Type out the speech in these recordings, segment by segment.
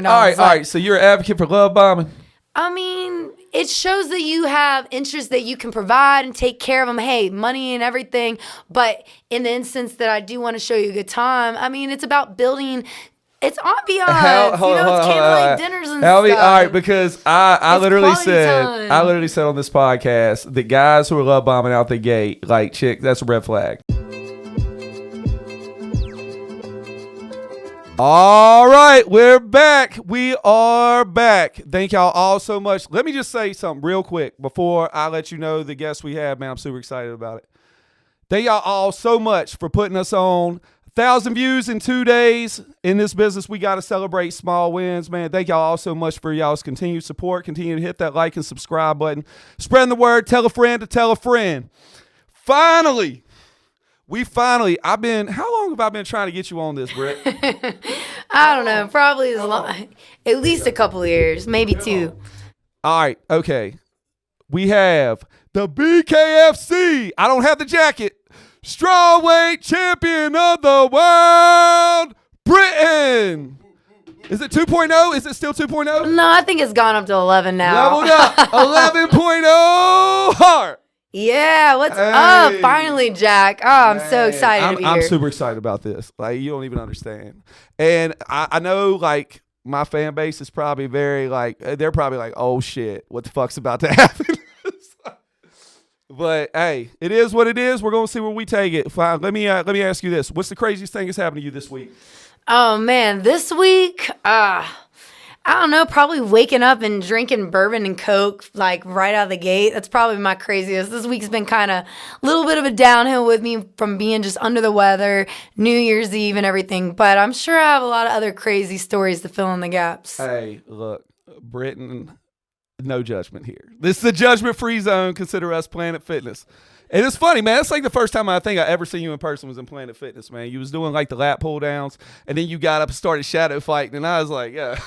McDonald's. All right. So you're an advocate for love bombing? I mean, it shows that you have interests that you can provide and take care of them. Hey, money and everything. But in the instance that I do want to show you a good time, I mean, it's about building. It's ambiance. It's candlelight dinners and stuff. All right, because I literally said time. On this podcast that guys who are love bombing out the gate, like chick, that's a red flag. All right, we're back. We are back. Thank y'all all so much. Let me just say something real quick before I let you know the guests we have, man. I'm super excited about it. Thank y'all all so much for putting us on. 1,000 views in 2 days. In this business, we got to celebrate small wins, man. Thank y'all all so much for y'all's continued support. Continue to hit that like and subscribe button. Spreading the word. Tell a friend to tell a friend. Finally. How long have I been trying to get you on this, Britt? I don't know. Probably at least a couple of years, maybe 2. All right. Okay. We have the BKFC. I don't have the jacket. Strawweight champion of the world, Britain. Is it 2.0? Is it still 2.0? No, I think it's gone up to 11 now. Leveled up. 11.0 Hart. Yeah, what's up? Finally, Jack. Oh, I'm so excited to be here. I'm super excited about this. Like, you don't even understand. And I know, like, my fan base is probably they're probably like, oh, shit, what the fuck's about to happen? But, hey, it is what it is. We're going to see where we take it. Fine. Let me ask you this. What's the craziest thing that's happened to you this week? Oh, man, this week, I don't know, probably waking up and drinking bourbon and Coke, like, right out of the gate. That's probably my craziest. This week's been kind of a little bit of a downhill with me from being just under the weather, New Year's Eve and everything. But I'm sure I have a lot of other crazy stories to fill in the gaps. Hey, look, Britain, no judgment here. This is a judgment-free zone. Consider us Planet Fitness. And it's funny, man. It's like the first time I think I ever seen you in person was in Planet Fitness, man. You was doing like the lat pull downs, and then you got up and started shadow fighting, and I was like, yeah.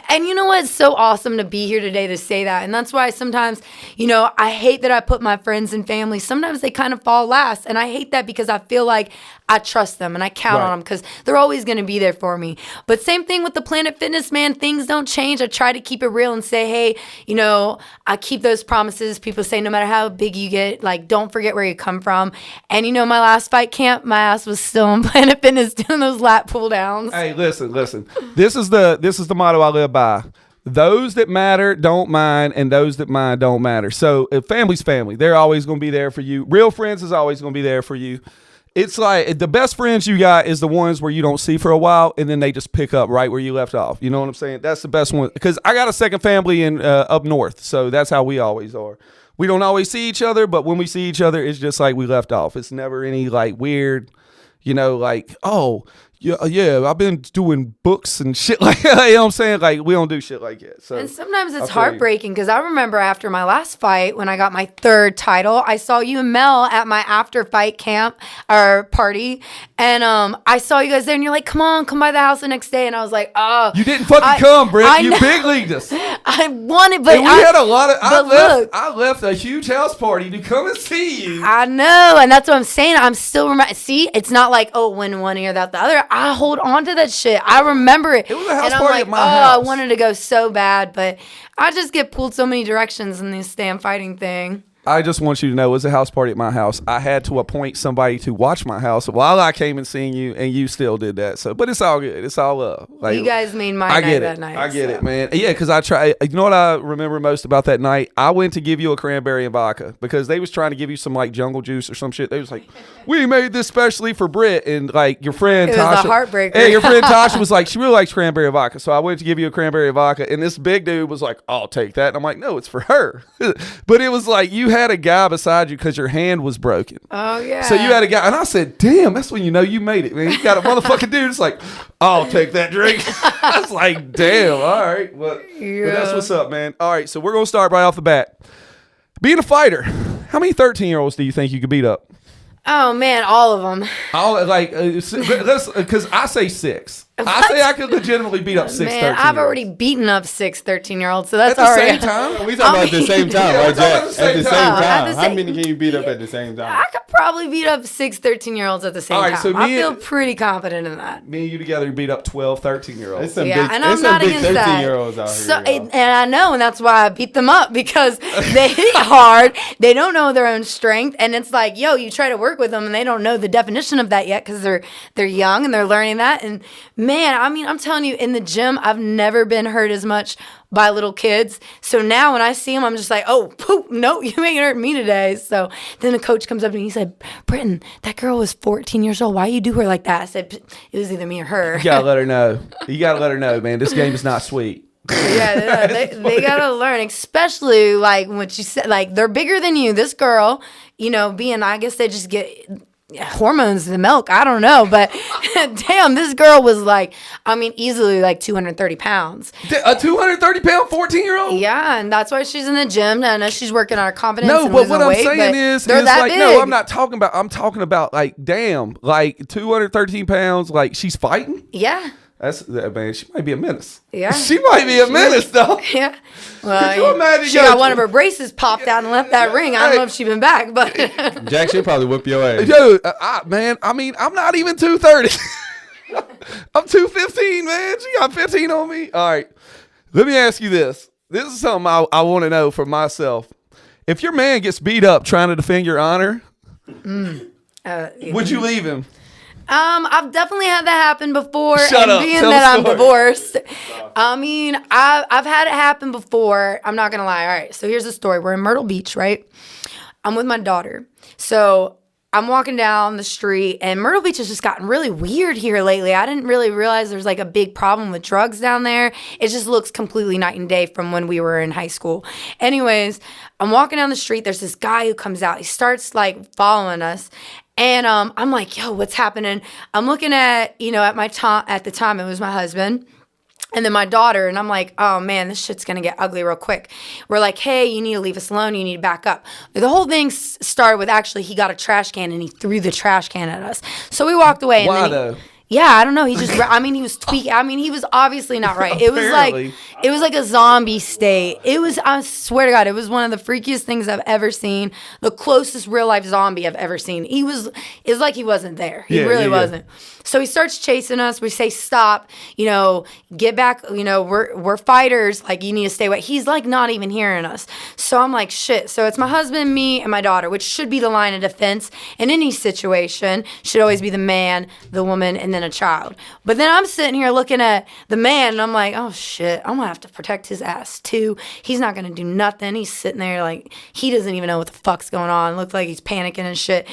And you know what? It's so awesome to be here today to say that. And that's why sometimes, I hate that I put my friends and family. Sometimes they kind of fall last. And I hate that because I feel like I trust them and I count on them because they're always going to be there for me. But same thing with the Planet Fitness, man. Things don't change. I try to keep it real and say, hey, I keep those promises. People say no matter how big you get, like, don't forget where you come from. And my last fight camp, my ass was still on Planet Fitness doing those lat pull downs. Hey, listen. This is the motto I live by. Those that matter don't mind, and those that mind don't matter. So if family's family, they're always going to be there for you. Real friends is always going to be there for you. It's like the best friends you got is the ones where you don't see for a while, and then they just pick up right where you left off. You know what I'm saying? That's the best one. Because I got a second family in up north, so that's how we always are. We don't always see each other, but when we see each other, it's just like we left off. It's never any like weird, like, oh, yeah, I've been doing books and shit like that. You know what I'm saying? Like, we don't do shit like that. So, and sometimes it's heartbreaking because I remember after my last fight when I got my 3rd title, I saw you and Mel at my after fight camp or party. And I saw you guys there and you're like, come by the house the next day. And I was like, oh. You didn't fucking come, Britt. You big leagued us. I wanted, but and we had a lot of, I left a huge house party to come and see you. I know. And that's what I'm saying. I'm still, see, it's not like, oh, when one ear without the other. I hold on to that shit. I remember it. It was a house and I'm party like, at my house. I wanted to go so bad, but I just get pulled so many directions in this damn fighting thing. I just want you to know it was a house party at my house. I had to appoint somebody to watch my house while I came and seen you, and you still did that. So, but it's all good. It's all love. Like, you guys made my night that night. I get it, man. Yeah, because I try. You know what I remember most about that night? I went to give you a cranberry and vodka because they was trying to give you some like jungle juice or some shit. They was like, we made this specially for Britt, and like your friend Tasha. It was a heartbreaker. Hey, your friend Tasha was like, she really likes cranberry and vodka, so I went to give you a cranberry and vodka, and this big dude was like, I'll take that, and I'm like, no, it's for her. But it was like you had a guy beside you because your hand was broken. Oh yeah. So you had a guy, and I said, "Damn, that's when you know you made it, man." You got a motherfucking dude. It's like, I'll take that drink. I was like, "Damn, all right." But that's what's up, man. All right, so we're gonna start right off the bat. Being a fighter, how many 13-year-olds do you think you could beat up? Oh man, all of them. All like, because I say 6. I say I could legitimately beat up 6 Man, 13-year-olds. I've already beaten up 6 13-year-olds, so that's At the already. same time? We talking about at the same time, right, Jack? At the same At time. the How same- many can you beat up at the same time? I could probably beat up 6 13-year-olds at the same All right, time. so I me feel and- pretty confident in that. Me and you together beat up 12 13-year-olds. It's some Yeah, big, and it's I'm some not big against that. 13-year-olds out So, here. y'all. and I know, and that's why I beat them up, because they hit hard. They don't know their own strength, and it's like, yo, you try to work with them, and they don't know the definition of that yet because they're young and they're learning that. And man, I mean, I'm telling you, in the gym, I've never been hurt as much by little kids. So now when I see them, I'm just like, oh, poop, no, you ain't hurt me today. So then the coach comes up to me, he said, Britton, that girl was 14 years old. Why you do her like that? I said, it was either me or her. You gotta let her know. You gotta let her know, man. This game is not sweet. Yeah, they gotta learn, especially like what you said, like they're bigger than you. This girl, being, I guess they just get hormones in the milk. I don't know, but damn, this girl was like, I mean, easily like 230 pounds. A 230-pound 14-year-old? Yeah, and that's why she's in the gym. I know she's working on her confidence. No, and but losing what I'm weight, saying but is they're that like, big. no, I'm talking about like, damn, like 213 pounds, like she's fighting? Yeah. Man, she might be a menace. Yeah. She might be a menace, though. Yeah. Well, Could you imagine? she got one of her braces popped out and left that ring. I don't know if she's been back, but Jack, she'll probably whip your ass. Dude, man, I mean, I'm not even 230. I'm 215, man. She got 15 on me. All right. Let me ask you this. This is something I want to know for myself. If your man gets beat up trying to defend your honor, would you leave him? I've definitely had that happen before. Shut up. Being Tell that the I'm story. divorced, I mean, I've had it happen before. I'm not gonna lie. All right, so here's the story. We're in Myrtle Beach, right? I'm with my daughter. So I'm walking down the street, and Myrtle Beach has just gotten really weird here lately. I didn't really realize there's like a big problem with drugs down there. It just looks completely night and day from when we were in high school. Anyways, I'm walking down the street. There's this guy who comes out. He starts like following us. And I'm like, yo, what's happening? I'm looking at, at the time, it was my husband and then my daughter. And I'm like, oh, man, this shit's going to get ugly real quick. We're like, hey, you need to leave us alone. You need to back up. The whole thing started with actually he got a trash can and he threw the trash can at us. So we walked away. And Why, then though? Yeah, I don't know. He just, he was tweaking. I mean, he was obviously not right. It was like a zombie state. I swear to God, it was one of the freakiest things I've ever seen. The closest real life zombie I've ever seen. It's like he wasn't there. He really wasn't. So he starts chasing us. We say, stop, get back. We're fighters. Like, you need to stay away. He's like not even hearing us. So I'm like, shit. So it's my husband, me, and my daughter, which should be the line of defense in any situation. Should always be the man, the woman, and then a child. But then I'm sitting here looking at the man, and I'm like, oh shit, I'm gonna have to protect his ass too. He's not gonna do nothing. He's sitting there like he doesn't even know what the fuck's going on. Looks like he's panicking and shit.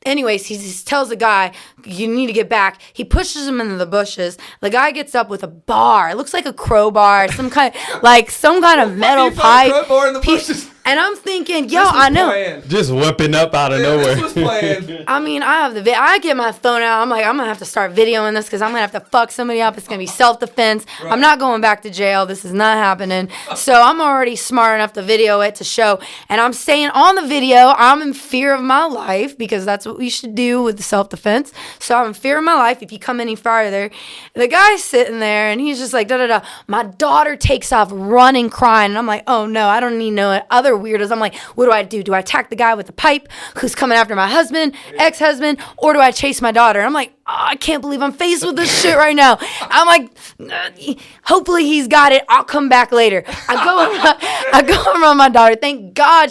Anyways, he just tells the guy, you need to get back. He pushes him into the bushes. The guy gets up with a bar. It looks like a crowbar, some kind of metal pipe. Crowbar in the bushes? And I'm thinking, yo, I know. Planned. Just whipping up out of nowhere. This was planned. I mean, I have I get my phone out. I'm like, I'm going to have to start videoing this because I'm going to have to fuck somebody up. It's going to be self-defense. Right. I'm not going back to jail. This is not happening. So I'm already smart enough to video it to show. And I'm saying on the video, I'm in fear of my life because that's what we should do with the self-defense. So I'm in fear of my life if you come any farther. The guy's sitting there and he's just like, da-da-da. My daughter takes off running, crying. And I'm like, oh, no, I don't need no other weirdos. I'm like, what do I do? Do I attack the guy with the pipe who's coming after my husband, ex-husband, or do I chase my daughter? I'm like, oh, I can't believe I'm faced with this shit right now. I'm like, hopefully he's got it. I'll come back later. I go around my daughter. Thank God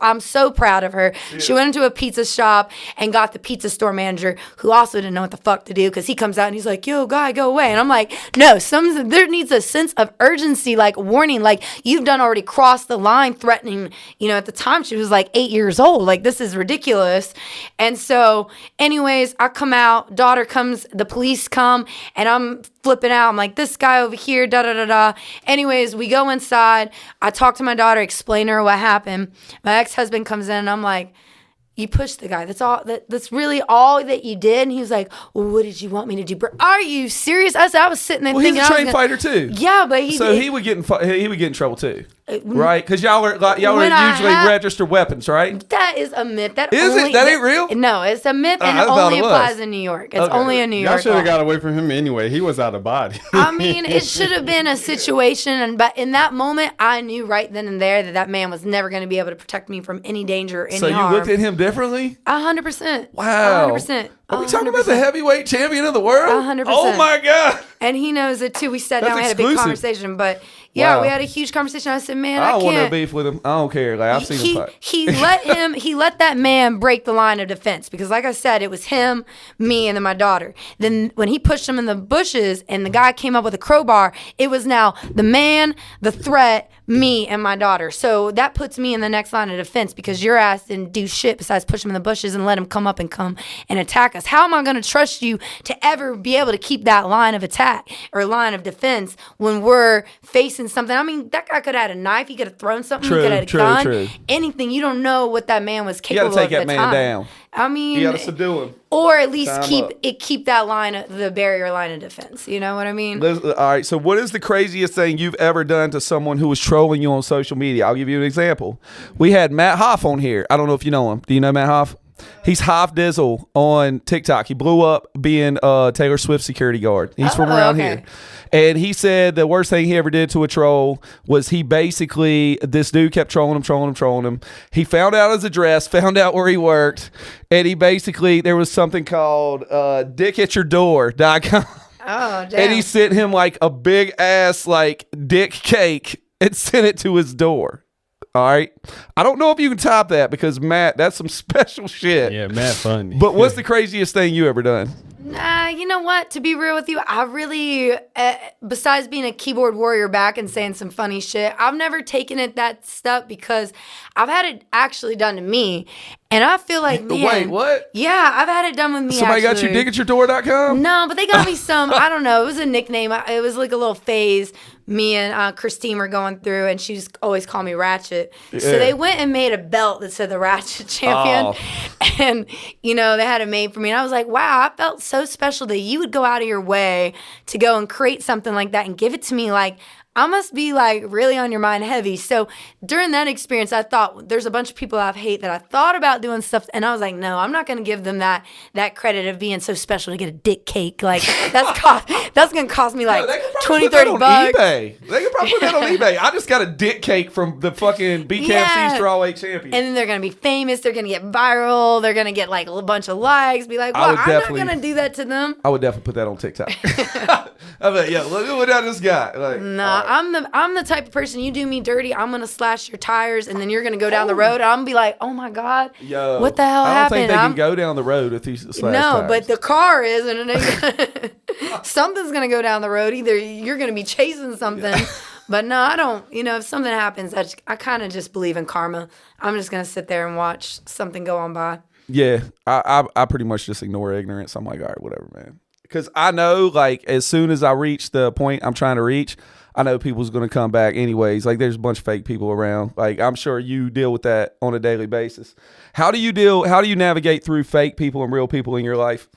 I'm so proud of her. Yeah. She went into a pizza shop and got the pizza store manager who also didn't know what the fuck to do because he comes out and he's like, yo, guy, go away. And I'm like, no, there needs a sense of urgency, like warning, like you've done already crossed the line threatening, at the time she was like 8 years old. Like, this is ridiculous. And so anyways, I come out, daughter comes, the police come, and I'm flipping out. I'm like, this guy over here, da-da-da-da. Anyways, we go inside. I talk to my daughter, explain to her what happened. My ex-husband comes in, and I'm like, you pushed the guy. That's all. That's really all that you did. And he was like, well, what did you want me to do? Are you serious? I was sitting there thinking. He's a trained fighter too. Yeah, but he would get in trouble too. Right? Because y'all are When I usually have- registered weapons, right? That is a myth. That Is only, it? That ain't real? No, it's a myth, and I it thought only it was. applies in New York. It's Okay. only a New Y'all York should have law. got away from him anyway. He was out of body. I mean, it should have been a situation, but in that moment, I knew right then and there that man was never going to be able to protect me from any danger or any So you harm. looked at him differently? 100%. Wow. 100%. Are we talking about the heavyweight champion of the world? 100%. Oh my God. And he knows it too. We sat That's down, we had a big exclusive. conversation, but yeah, Wow. we had a huge conversation. I said, man, I I don't want no can't. beef with him. I don't care. Like I've seen him fight. He let that man break the line of defense because, like I said, it was him, me, and then my daughter. Then when he pushed him in the bushes and the guy came up with a crowbar, it was now the man, the threat, me, and my daughter. So that puts me in the next line of defense because your ass didn't do shit besides push him in the bushes and let him come and attack us. How am I going to trust you to ever be able to keep that line of attack or line of defense when we're facing something? I mean, that guy could have had a knife. He could have thrown something. True, he could have had a true, gun. true. Anything. You don't know what that man was You capable got to take of that at the man time. down. I mean, You got to subdue him. or at least Time up. keep that line, the barrier line of defense. You know what I mean? All right. So, what is the craziest thing you've ever done to someone who was trolling you on social media? I'll give you an example. We had Matt Hoff on here. I don't know if you know him. Do you know Matt Hoff? He's Hoff Dizzle on TikTok. He blew up being Taylor Swift security guard. He's from around okay. here. And he said the worst thing he ever did to a troll was this dude kept trolling him. He found out his address, found out where he worked, and there was something called dickatyourdoor.com. Oh, damn. And he sent him like a big ass like dick cake and sent it to his door. All right. I don't know if you can top that because Matt, that's some special shit. Yeah, Matt funny. But what's the craziest thing you ever done? Nah, you know what? To be real with you, I really, besides being a keyboard warrior back and saying some funny shit, I've never taken it that step because I've had it actually done to me. And I feel like, man. Wait, what? Yeah, I've had it done with me. Somebody got you dickatyourdoor.com? No, but they got me some, I don't know, it was a nickname. It was like a little phase me and Christine were going through, and she just always called me Ratchet. So they went and made a belt that said the Ratchet Champion. Oh. And, you know, they had it made for me. And I was like, wow, I felt so special that you would go out of your way to go and create something like that and give it to me. Like, I must be like really on your mind heavy. So during that experience, I thought there's a bunch of people I hate that I thought about doing stuff, and I was like, no, I'm not going to give them that credit of being so special to get a dick cake. Like that's going to cost me like They could $20, probably put that $30 on bucks. eBay. They could probably put that on eBay. I just got a dick cake from the fucking BKFC Yeah. strawweight champion. And then they're going to be famous. They're going to get viral. They're going to get like a bunch of likes. Be like, well, I'm not definitely- going to do that to them. I would definitely put that on TikTok. I'm like, yo, look at what I just got. Like, Nah, I'm the type of person, you do me dirty, I'm gonna slash your tires, and then you're gonna go down the road, and I'm gonna be like, oh my God, yo, what the hell I don't happened? think they can go down the road if these slash No, tires. but the car is, and something's gonna go down the road. Either you're gonna be chasing something, but no, I don't. You know, if something happens, I kind of just believe in karma. I'm just gonna sit there and watch something go on by. Yeah, I pretty much just ignore ignorance. I'm like, all right, whatever, man. Because I know, like, as soon as I reach the point I'm trying to reach, I know people's going to come back anyways. Like, there's a bunch of fake people around. Like, I'm sure you deal with that on a daily basis. How do you navigate through fake people and real people in your life?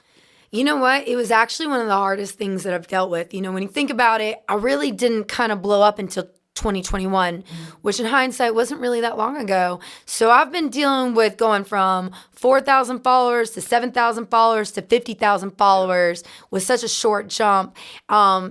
You know what? It was actually one of the hardest things that I've dealt with. You know, when you think about it, I really didn't kind of blow up until 2021, which in hindsight wasn't really that long ago. So I've been dealing with going from 4,000 followers to 7,000 followers to 50,000 followers with such a short jump,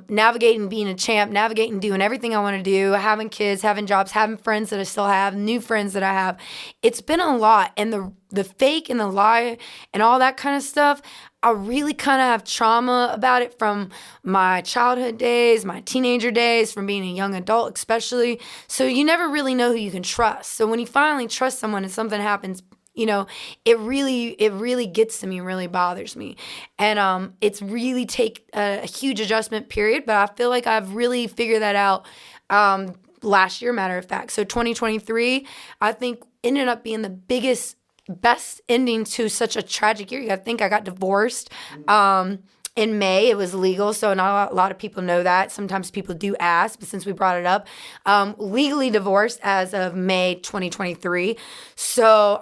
navigating being a champ, navigating doing everything I want to do, having kids, having jobs, having friends that I still have, new friends that I have. It's been a lot. And the fake and the lie and all that kind of stuff, I really kind of have trauma about it from my childhood days, my teenager days, from being a young adult especially. So you never really know who you can trust. So when you finally trust someone and something happens, you know, it really gets to me and really bothers me. And it's really take a huge adjustment period, but I feel like I've really figured that out last year, matter of fact. So 2023, I think ended up being the best ending to such a tragic year. I think I got divorced in May. It was legal, so not a lot of people know that. Sometimes people do ask, but since we brought it up, legally divorced as of May 2023. So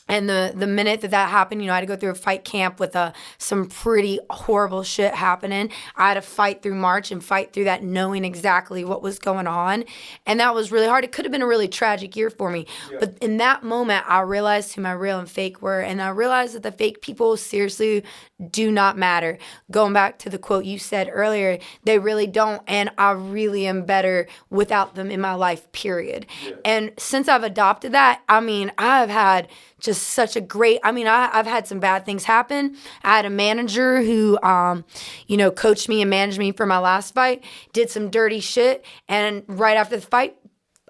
And the minute that happened, I had to go through a fight camp with some pretty horrible shit happening. I had to fight through March and fight through that knowing exactly what was going on. And that was really hard. It could have been a really tragic year for me. Yeah. But in that moment, I realized who my real and fake were. And I realized that the fake people seriously do not matter. Going back to the quote you said earlier, they really don't. And I really am better without them in my life, period. Yeah. And since I've adopted that, I've had just such a great, I've had some bad things happen. I had a manager who, coached me and managed me for my last fight, did some dirty shit. And right after the fight,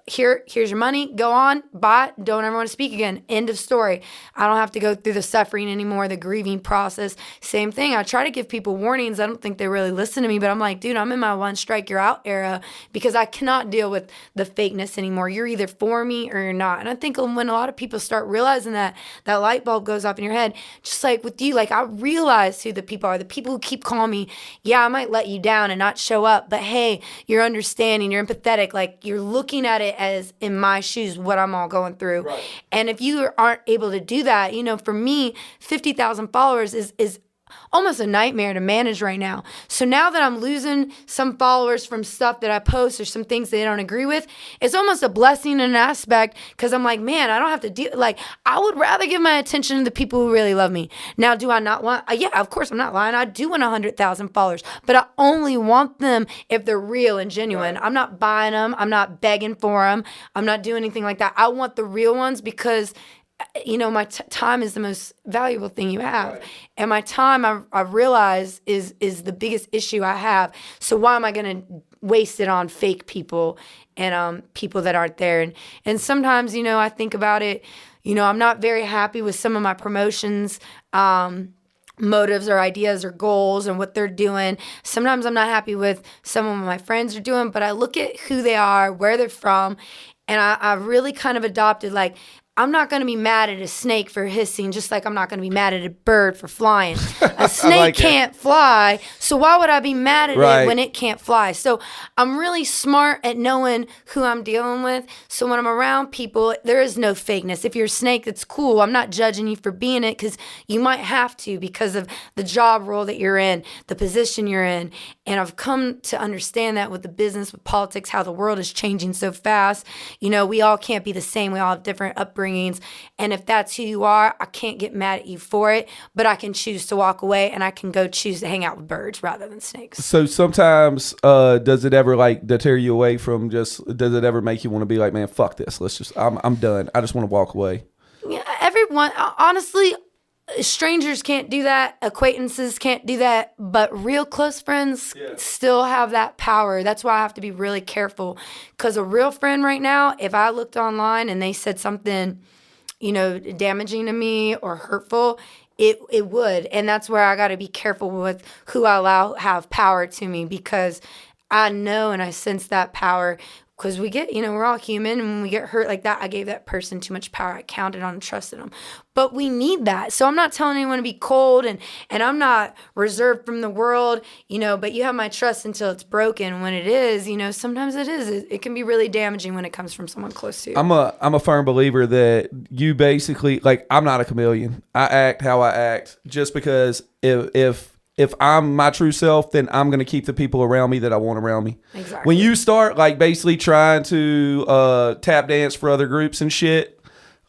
here's your money, go on, buy it, don't ever want to speak again. End of story. I don't have to go through the suffering anymore, the grieving process. Same thing. I try to give people warnings. I don't think they really listen to me, but I'm like, dude, I'm in my one strike you're out era because I cannot deal with the fakeness anymore. You're either for me or you're not. And I think when a lot of people start realizing that light bulb goes off in your head, just like with you, like I realize who the people are, the people who keep calling me, yeah, I might let you down and not show up, but hey, you're understanding, you're empathetic, like you're looking at it as in my shoes what I'm all going through. Right. And if you aren't able to do that, for me, 50,000 followers is almost a nightmare to manage right now. So now that I'm losing some followers from stuff that I post or some things they don't agree with, it's almost a blessing in an aspect because I'm like, man, I don't have to deal. Like, I would rather give my attention to the people who really love me. Now, do I not want? Yeah, of course, I'm not lying. I do want 100,000 followers, but I only want them if they're real and genuine. Right. I'm not buying them. I'm not begging for them. I'm not doing anything like that. I want the real ones because my time is the most valuable thing you have. Right. And my time, I realize, is the biggest issue I have. So why am I going to waste it on fake people and people that aren't there? And sometimes, I think about it, I'm not very happy with some of my promotions, motives or ideas or goals and what they're doing. Sometimes I'm not happy with some of what my friends are doing, but I look at who they are, where they're from, and I really kind of adopted, like, I'm not going to be mad at a snake for hissing, just like I'm not going to be mad at a bird for flying. A snake can't fly, so why would I be mad at it when it can't fly? So I'm really smart at knowing who I'm dealing with. So when I'm around people, there is no fakeness. If you're a snake, that's cool. I'm not judging you for being it because you might have to because of the job role that you're in, the position you're in. And I've come to understand that with the business, with politics, how the world is changing so fast. We all can't be the same. We all have different upbringings. And if that's who you are, I can't get mad at you for it, but I can choose to walk away and I can go choose to hang out with birds rather than snakes. So sometimes does it ever like deter you away from does it ever make you want to be like, man, fuck this. I'm done. I just want to walk away. Yeah, everyone, honestly, strangers can't do that. Acquaintances can't do that. But real close friends still have that power. That's why I have to be really careful. Because a real friend right now, if I looked online and they said something, damaging to me or hurtful, it would. And that's where I got to be careful with who I allow have power to me because I know and I sense that power. Because we get, we're all human, and when we get hurt like that, I gave that person too much power. I counted on and trusted them. But we need that. So I'm not telling anyone to be cold, and I'm not reserved from the world, but you have my trust until it's broken. When it is, sometimes it is. It can be really damaging when it comes from someone close to you. I'm a firm believer that you basically, like, I'm not a chameleon. I act how I act just because if I'm my true self, then I'm going to keep the people around me that I want around me. Exactly. When you start like basically trying to tap dance for other groups and shit,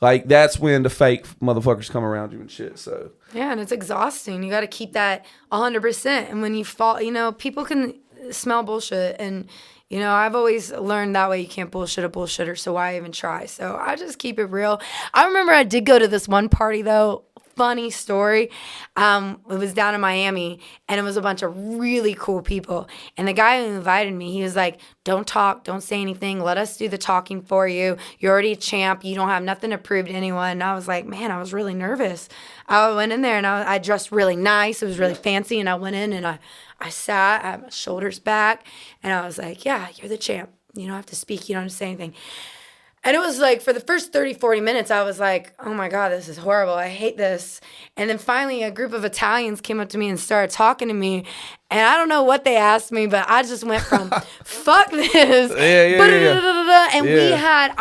like that's when the fake motherfuckers come around you and shit. So yeah, and it's exhausting. You got to keep that 100%. And when you fall, people can smell bullshit. And, I've always learned that way you can't bullshit a bullshitter. So why even try? So I just keep it real. I remember I did go to this one party though. Funny story. It was down in Miami, and it was a bunch of really cool people. And the guy who invited me, he was like, don't talk, don't say anything. Let us do the talking for you. You're already a champ. You don't have nothing to prove to anyone. And I was like, man, I was really nervous. I went in there, and I dressed really nice. It was really fancy, and I went in, and I sat, I had my shoulders back, and I was like, yeah, you're the champ. You don't have to speak. You don't have to say anything. And it was like for the first 30, 40 minutes, I was like, oh my God, this is horrible. I hate this. And then finally a group of Italians came up to me and started talking to me. And I don't know what they asked me, but I just went from fuck this. And we had,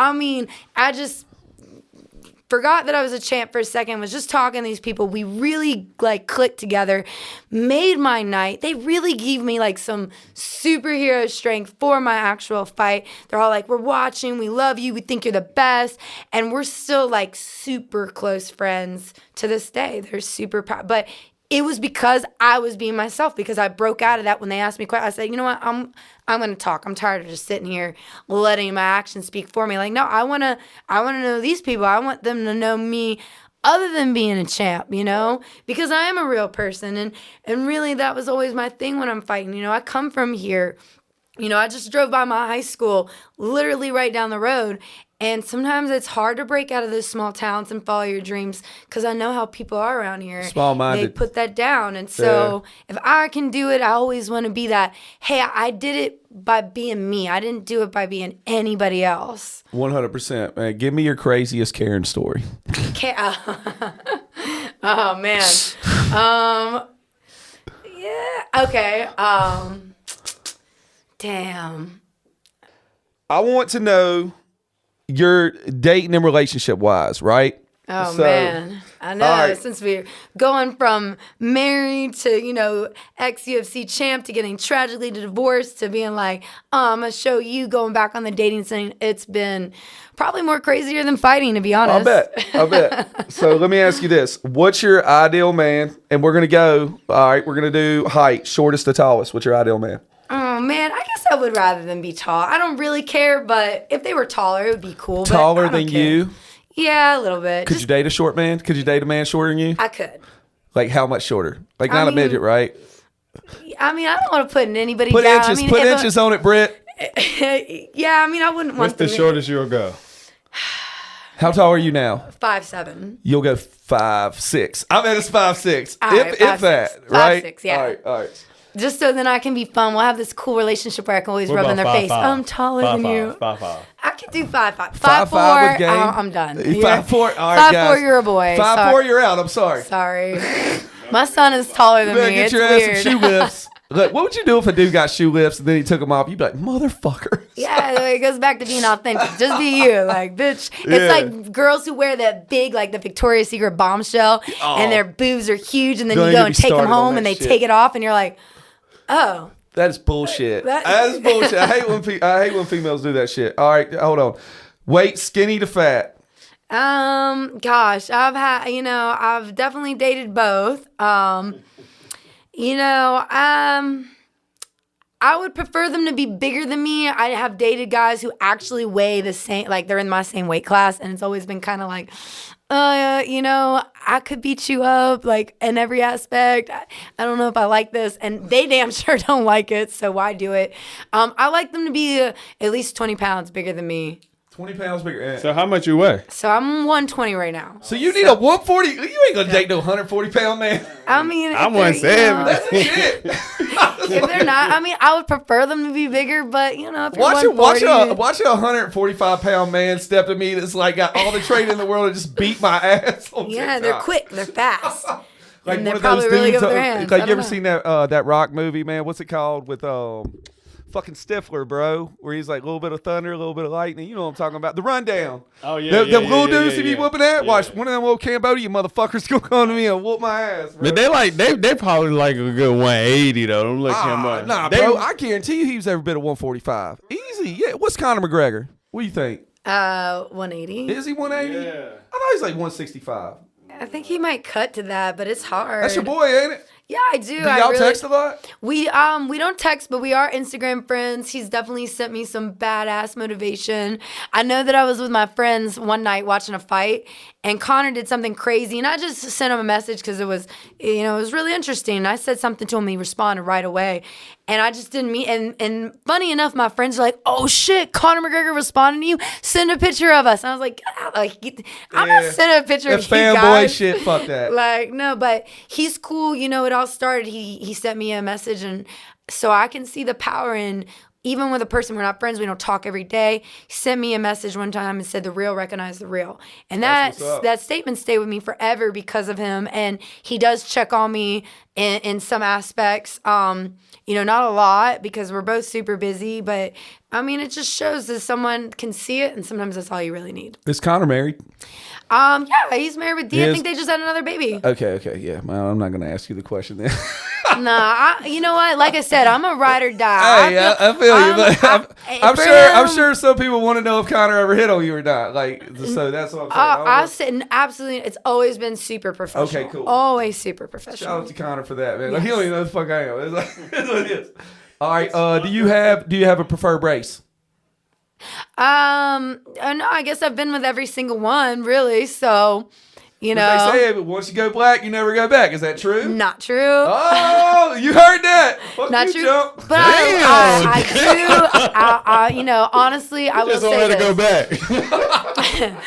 forgot that I was a champ for a second, was just talking to these people. We really like clicked together, made my night. They really gave me like some superhero strength for my actual fight. They're all like, we're watching, we love you, we think you're the best. And we're still like super close friends to this day. They're super proud. But it was because I was being myself, because I broke out of that when they asked me questions. I said, you know what, I'm going to talk. I'm tired of just sitting here letting my actions speak for me. Like, no, I want to know these people. I want them to know me other than being a champ, you know, because I am a real person. And really that was always my thing when I'm fighting. You know, I come from here. You know, I just drove by my high school, literally right down the road. And sometimes it's hard to break out of those small towns and follow your dreams, because I know how people are around here. Small-minded. They put that down. And so if I can do it, I always want to be that, hey, I did it by being me. I didn't do it by being anybody else. 100%. Man, give me your craziest Karen story. Oh, man. Yeah. Okay. Damn. I want to know your dating and relationship wise, right? Oh, man. I know. right. Since we're going from married to, you know, ex-UFC champ to getting tragically divorced to being like, I'm going to show you, going back on the dating scene. It's been probably more crazier than fighting, to be honest. I bet. So let me ask you this. What's your ideal man? And we're going to go, all right, we're going to do height, shortest to tallest. What's your ideal man? Oh, man, I guess I would rather than be tall. I don't really care, but if they were taller, it would be cool. Taller but I don't than care. you? Yeah, a little bit. Could you date a short man? Could you date a man shorter than you? I could. Like how much shorter? Like not a midget, right? I mean, I don't want to put anybody Put down. inches, I mean, put inches on it, Britt. Yeah, I mean, I wouldn't What's want the shortest you'll go? How tall are you now? 5'7". You'll go 5'6". I'm at 5'6". All right, If 5'6". that, right? 5'6", yeah. All right. Just so then I can be fun. We'll have this cool relationship where I can always What rub in about their face. 5'5"? I'm taller than 5'5", you. 5'5". I could do 5'5". 5'5" with game. I'm done. 5'4". All right, 5'4", guys. you're a boy. 5'4", you're out. I'm sorry. Sorry. My son is taller than You better me. get It's your ass weird. some shoe lifts. Look, what would you do if a dude got shoe lifts and then he took them off? You'd be like, motherfucker. Yeah, it goes back to being authentic. Just be you. Like, bitch. It's Yeah. like girls who wear that big, like the Victoria's Secret bombshell, and their boobs are huge, and then Don't you even go and get me take them started on home, that and they shit. take it off, and you're like, oh. That is bullshit. That- That's bullshit. I hate when females do that shit. All right, hold on. Weight, skinny to fat. Gosh, I've definitely dated both. I would prefer them to be bigger than me. I have dated guys who actually weigh the same, like they're in my same weight class, and it's always been kind of like, I could beat you up, like in every aspect. I don't know if I like this, and they damn sure don't like it, so why do it? I like them to be at least 20 pounds bigger than me. 20 pounds bigger. So how much you weigh? So I'm 120 right now. So you need a 140. You ain't gonna date no 140-pound man. I mean, if I'm they're, 170. That's the shit. if they're not, I mean, I would prefer them to be bigger, but if you're Watch 140, a 145-pound man step to me that's like got all the training in the world and just beat my ass. On yeah, TikTok. they're quick, they're fast, Like and one they're of probably those really good dudes. with their hands. Like I you don't ever know. seen that Rock movie, man? What's it called with fucking Stifler, bro? Where he's like a little bit of thunder, a little bit of lightning. You know what I'm talking about? The Rundown. Oh yeah. The little dudes he be yeah. whooping at. Yeah. Watch one of them little Cambodian motherfuckers gonna come to me and whoop my ass, bro. But they probably like a good 180 though. Don't look him up. Nah, bro. I guarantee you he was every bit of 145. Easy. Yeah. What's Conor McGregor? What do you think? 180. Is he 180? Yeah. I thought he's like 165. I think he might cut to that, but it's hard. That's your boy, ain't it? Yeah, I do. Do y'all text a lot? We don't text, but we are Instagram friends. He's definitely sent me some badass motivation. I know that I was with my friends one night watching a fight, and Connor did something crazy, and I just sent him a message because it was, it was really interesting. And I said something to him, he responded right away, and I just didn't mean. And funny enough, my friends are like, "Oh shit, Conor McGregor responded to you. Send a picture of us." And I was like, "I'm not sending a picture That of you fanboy guys." shit. Fuck that. Like, no, but he's cool. It all started. He sent me a message, and so I can see the power in, even with a person we're not friends, we don't talk every day. He sent me a message one time and said, "The real recognize the real," and That's what's up. that statement stayed with me forever because of him. And he does check on me in some aspects. Not a lot because we're both super busy, but I mean, it just shows that someone can see it, and sometimes that's all you really need. Is Connor married? Yeah, he's married with Dee. I think they just had another baby. Okay, yeah. Well, I'm not going to ask you the question then. Nah, you know what? Like I said, I'm a ride or die. Hey, I feel you. But I'm sure some people want to know if Connor ever hit on you or not. Like, so that's what I'm saying. I said absolutely. It's always been super professional. Okay, cool. Always super professional. Shout out to Connor for that, man. Like, he don't even know the fuck I am. It's like, that's what it is. All right. Do you have a preferred race? No, I guess I've been with every single one, really. So, They say, but once you go black, you never go back. Is that true? Not true. Oh, you heard that? Fuck Not you, true. Jump. But I do. Honestly, I will Just don't say let this. it go back.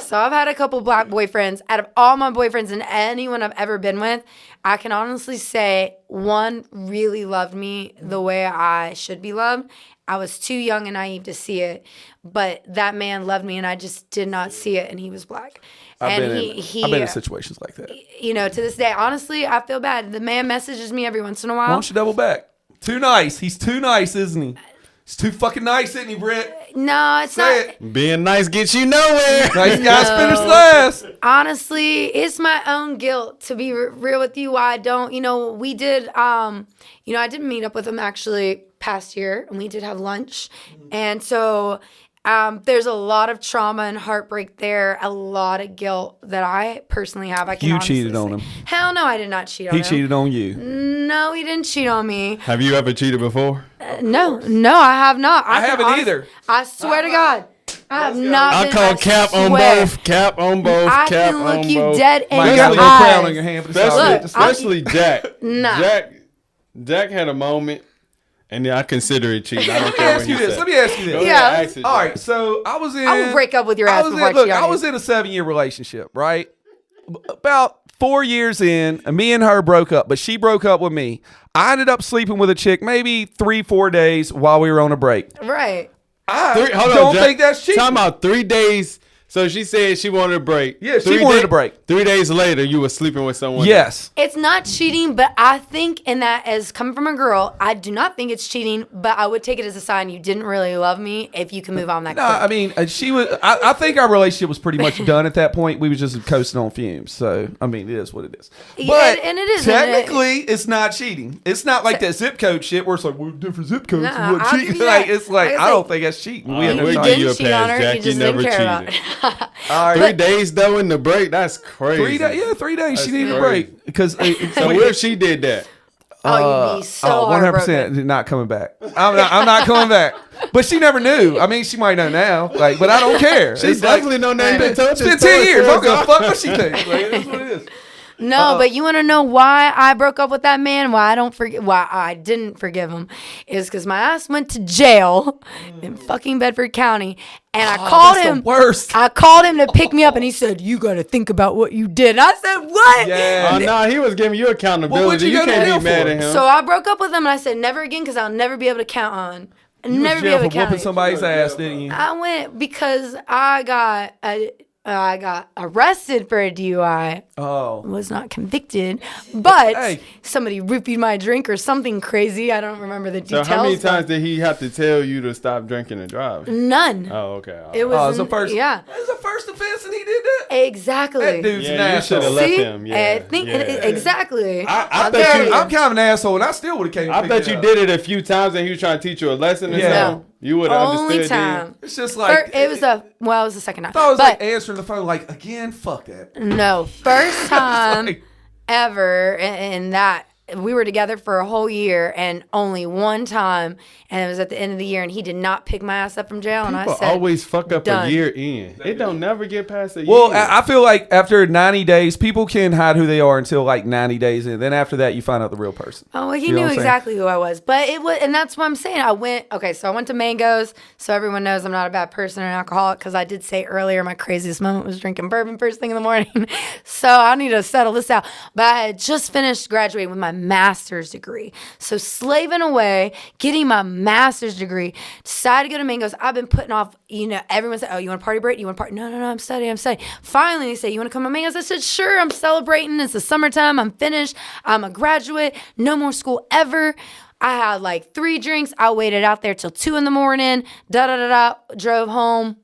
So I've had a couple black boyfriends. Out of all my boyfriends and anyone I've ever been with, I can honestly say one really loved me the way I should be loved. I was too young and naive to see it, but that man loved me and I just did not see it, and he was black. I've been in situations like that. To this day, honestly, I feel bad. The man messages me every once in a while. Why don't you double back? Too nice. He's too nice, isn't he? He's too fucking nice, isn't he, Britt? No, it's Say not. it. Being nice gets you nowhere. Nice guys finish last. Honestly, it's my own guilt, to be real with you. Why I don't, we did, I did meet up with him actually past year, and we did have lunch. And so there's a lot of trauma and heartbreak there, a lot of guilt that I personally have. You cheated on him. Hell no, I did not cheat on him. He cheated on you. No, he didn't cheat on me. Have you ever cheated before? No, I have not. I haven't either. I swear to God. I have not I been. call cap on both. Cap on both. I cap can on look you both. dead in Might your got a little crown on eyes. your hand. But Especially Jack. Nah. Jack had a moment, and I consider it cheating. I don't Let me care ask what you he this. said. Let me ask you this. Go ahead, Yeah. ask it, All Jack. right, so I was in. I will break up with your ass before I cheat on I you. was in a 7-year relationship, right? About 4 years in, me and her broke up, but she broke up with me. I ended up sleeping with a chick maybe 3-4 days while we were on a break. Right. I Hold on, don't Jack. think that's cheating. Talking about 3 days. So she said she wanted a break. Yeah, she wanted a break. 3 days later, you were sleeping with someone. Yes. It's not cheating, but I think in that, as coming from a girl, I do not think it's cheating, but I would take it as a sign you didn't really love me if you can move on that No, quick. I mean, she was. I think our relationship was pretty much done at that point. We were just coasting on fumes. So, I mean, it is what it is. Yeah, But and it is, technically, it's not cheating. It's not like that zip code shit where it's like we're different zip codes. Nah, We're I'll cheating. give you Like that. it's like Like I I don't say, think that's cheating. You We had no didn't time. give you a cheat on pass, her, Jack. you just You never didn't care cheated. about it. All right. 3 days though in the break, that's crazy. 3 days. Yeah, 3 days. She That's needed a crazy. break because. So what if she did that? Oh, you'd be so 100% not coming back. I'm not coming back. But she never knew. I mean, she might know now. Like, but I don't care. She's It's like, definitely know name been touched. it's been 10 years. I don't give a fuck what she thinks. Like, that's what it is. No, but you want to know why I broke up with that man? Why I didn't forgive him is because my ass went to jail in fucking Bedford County, and I called that's the him. worst. I called him to pick me up, and he said, "You got to think about what you did." And I said, "What?" Yeah. Oh no, he was giving you accountability. Well, what'd you you go to can't jail be mad for? at him. So I broke up with him, and I said, "Never again," because I'll never be able to count on. You Never was be jail able for to count. whooping somebody's ass, didn't you? I went because I got arrested for a DUI. Oh. Was not convicted, but Hey. somebody roofied my drink or something crazy. I don't remember the So details. how many but times did he have to tell you to stop drinking and drive? None. Oh, okay. It was Oh, it's the first. Yeah, It was the first offense, and he did that. exactly. That dude's an Yeah, you should asshole. have left See? him. Yeah, I think yeah. exactly. I bet There you- it I'm is. kind of an asshole, and I still would have came. I bet you did it a few times and he was trying to teach you a lesson or Yeah. something. You would have Only understood. time. It's just like It was the second time. I thought it was but like answering the phone, like again, fuck that. no, first time like- ever in that. We were together for a whole year, and only one time, and it was at the end of the year, and he did not pick my ass up from jail. And People I said, always fuck up done. a year in. It don't never get past a year. Well, I feel like after 90 days, people can hide who they are until like 90 days in. Then after that, you find out the real person. "Oh, well, he You know knew what I'm saying? exactly who I was." But it was, and that's what I'm saying. I went to Mango's, so everyone knows I'm not a bad person or an alcoholic. Because I did say earlier, my craziest moment was drinking bourbon first thing in the morning. So I need to settle this out. But I had just finished graduating with my master's degree. So slaving away, getting my master's degree, decided to go to Mango's. I've been putting off, everyone said, oh, you want to party, Brit? You want to party? No, I'm studying. Finally, they say, you want to come to Mango's? I said, sure, I'm celebrating. It's the summertime. I'm finished. I'm a graduate. No more school ever. I had like 3 drinks. I waited out there till 2 a.m. Drove home.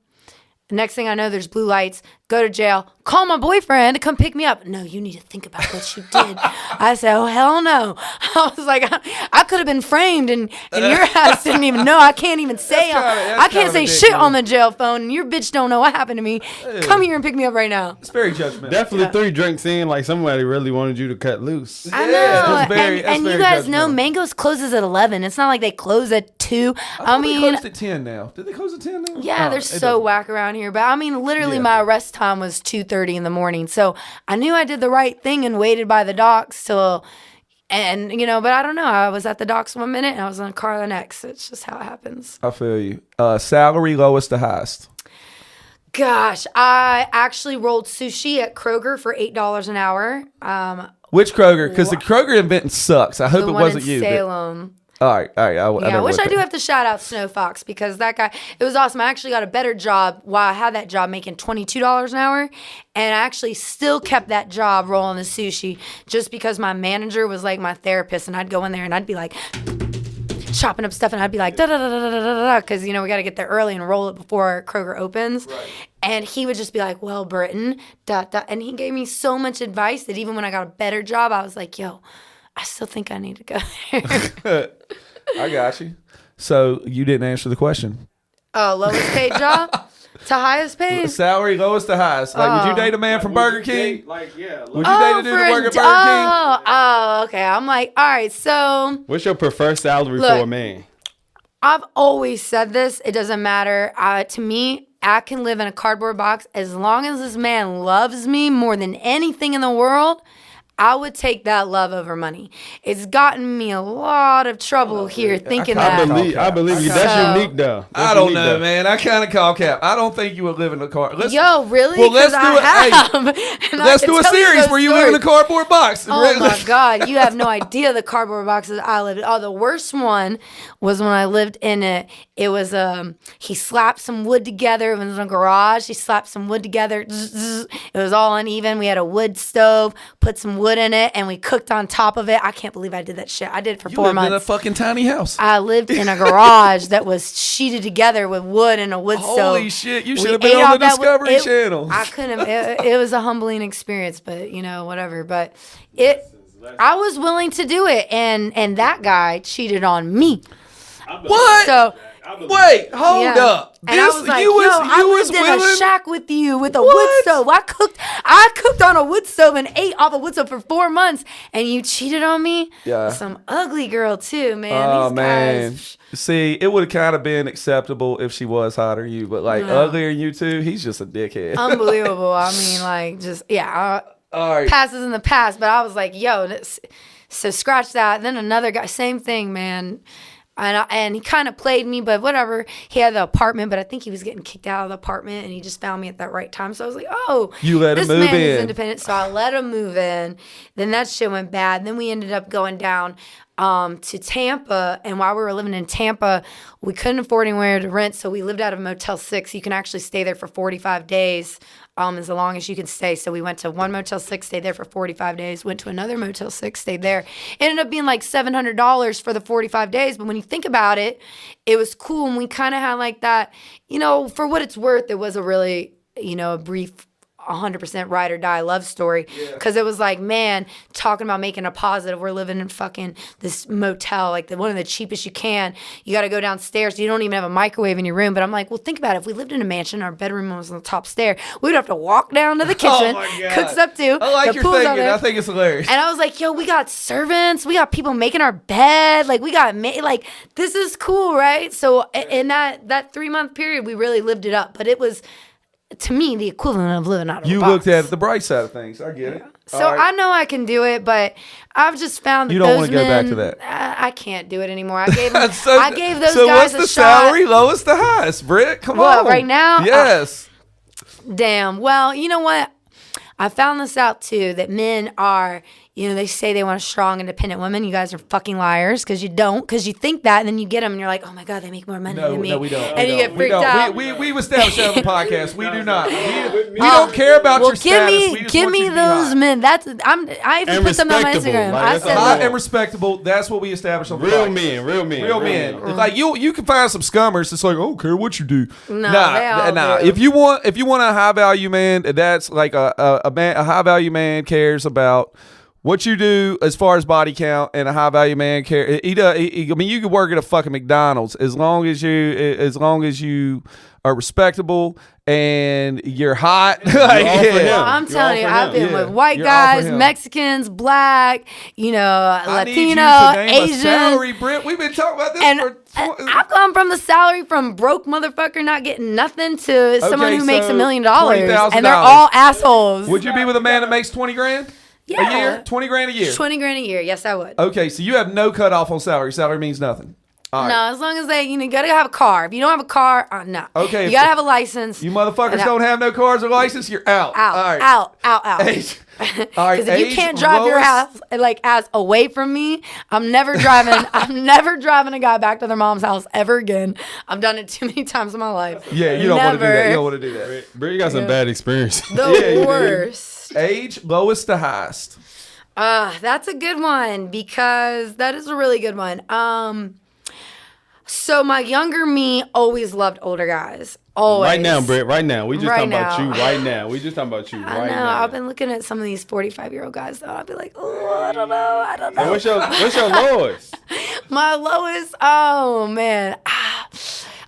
Next thing I know, there's blue lights. Go to jail. Call my boyfriend to come pick me up. No, you need to think about what you did. I said, oh, hell no. I was like, I could have been framed, and your ass didn't even know. I can't even say I can't say shit on the jail phone, and your bitch don't know what happened to me. Come here and pick me up right now. It's very judgmental. Definitely 3 drinks in, like somebody really wanted you to cut loose. I know. And you guys know Mango's closes at 11. It's not like they close at 2. I mean, they closed at 10 now. Did they close at 10 now? Yeah, they're so whack around here. But I mean, literally, my arrest time was 2:30 in the morning. So I knew I did the right thing and waited by the docks till, and but I don't know. I was at the docks 1 minute and I was in a car the next. It's just how it happens. I feel you. Salary lowest to highest. Gosh, I actually rolled sushi at Kroger for $8 an hour. Which Kroger? Because the Kroger inventing sucks. I hope it wasn't you. Salem. All right. I wish I do have to shout out Snow Fox because that guy, it was awesome. I actually got a better job while I had that job making $22 an hour. And I actually still kept that job rolling the sushi just because my manager was like my therapist. And I'd go in there and I'd be like chopping up stuff and I'd be like, da-da-da-da-da-da-da, because, we got to get there early and roll it before Kroger opens. Right. And he would just be like, well, Britton, and he gave me so much advice that even when I got a better job, I was like, yo, I still think I need to go there. I got you. So you didn't answer the question. Oh, lowest paid job to highest paid? Salary lowest to highest. Like, would you date a man from Burger King? Would you date a dude to work at Burger King? Oh, okay. I'm like, all right, so. What's your preferred salary for a man? I've always said this. It doesn't matter. To me, I can live in a cardboard box as long as this man loves me more than anything in the world. I would take that love over money. It's gotten me a lot of trouble here thinking that. I believe you. That's unique, though. I don't know, man. I kind of call cap. I don't think you would live in a car. Yo, really? Well, let's do a series where you live in a cardboard box. Oh, my God. You have no idea the cardboard boxes I lived in. Oh, the worst one was when I lived in it. It was, he slapped some wood together. It was in a garage. He slapped some wood together. It was all uneven. We had a wood stove, put some wood in it, and we cooked on top of it. I can't believe I did that shit. I did it for 4 months. You lived in a fucking tiny house. I lived in a garage that was sheeted together with wood and a wood stove. Holy shit. You should have been on the Discovery Channel. I couldn't. It was a humbling experience, but, whatever. But I was willing to do it, and that guy cheated on me. What? So... Wait, hold up. And I was like, I lived in a shack with you with a wood stove. I cooked on a wood stove and ate off a wood stove for 4 months, and you cheated on me? Yeah. Some ugly girl, too, man. Oh, These man. guys. See, it would have kind of been acceptable if she was hotter than you, but, uglier than you, too, he's just a dickhead. Unbelievable. I mean, all right. Past is in the past, but I was like, so scratch that. Then another guy, same thing, man. And he kind of played me, but whatever. He had the apartment, but I think he was getting kicked out of the apartment, and he just found me at that right time. So I was like, oh, you let him move in. This man is independent. So I let him move in. Then that shit went bad. And then we ended up going down to Tampa. And while we were living in Tampa, we couldn't afford anywhere to rent, so we lived out of Motel 6. You can actually stay there for 45 days. As long as you can stay. So we went to one Motel 6, stayed there for 45 days, went to another Motel 6, stayed there. Ended up being like $700 for the 45 days. But when you think about it, it was cool. And we kind of had like that, for what it's worth, it was a really, a brief 100% ride or die love story, because it was like, man, talking about making a positive. We're living in fucking this motel, like one of the cheapest you can. You got to go downstairs. You don't even have a microwave in your room. But I'm like, well, think about it. If we lived in a mansion, our bedroom was on the top stair, we'd have to walk down to the kitchen, cooks up to. I like your thinking. I think it's hilarious. And I was like, yo, we got servants. We got people making our bed. Like, we got this is cool, right? So in that 3-month period, we really lived it up. But it was, to me, the equivalent of living out of a box. You looked at the bright side of things. I get it. So I know I can do it, but I've just found that you don't want to go back to that. I can't do it anymore. I gave those so guys a shot. So what's the salary lowest to highest, Britt? Come on. Right now? Yes. Damn. Well, you know what? I found this out too, that men are, they say they want a strong, independent woman. You guys are fucking liars because you don't, because you think that, and then you get them and you're like, oh my God, they make more money than me. No, we don't. And you get freaked out. We've established that on the podcast. We do not. We don't care about your status. We just Give want me you to be those hot. men. I even And put them on my respectable. Instagram. Like, I that's said all Hot that. and respectable. That's what we established on the Real podcast. men. Real men. Like you can find some scummers. It's like, I don't care what you do. No, they all do. If you want a high value man, that's like a high value man cares about what you do as far as body count, and a high value man care. I mean, you can work at a fucking McDonald's as long as you are respectable and you're hot. Well, I'm telling you, I've been with white You're all for guys, him. Mexicans, black, I need you Latino, to name Asian. a salary, Britt. We've been talking about this And for. I've gone from the salary from broke motherfucker not getting nothing to someone who makes so $1 million, $20,000. and they're all assholes. Would you be with a man that makes 20 grand a Yeah. year? 20 grand a year. 20 grand a year? Yes, I would. Okay, so you have no cutoff on salary. Salary means nothing. All right. No, as long as you gotta have a car. If you don't have a car, no. Okay, You if gotta have a license. You motherfuckers No. don't have no cars or license, you're out. Out, All right. out. Age. All right. Because if you age, can't drive your lowest- house as away from me, I'm never driving. I'm never driving a guy back to their mom's house ever again. I've done it too many times in my life. Yeah, you don't want to do that. Never. You don't want to do that. Bro, you got some bad experience. The Yeah, you do. worst. Age, lowest to highest. That's a good one because that is a really good one. So my younger me always loved older guys. Always. Right now, Britt. Right now. We just Right talking about now. you right now. We just talking about you I right know. now. I've been looking at some of these 45-year-old guys though. I'll be like, oh, I don't know. And what's your lowest? My lowest, oh man.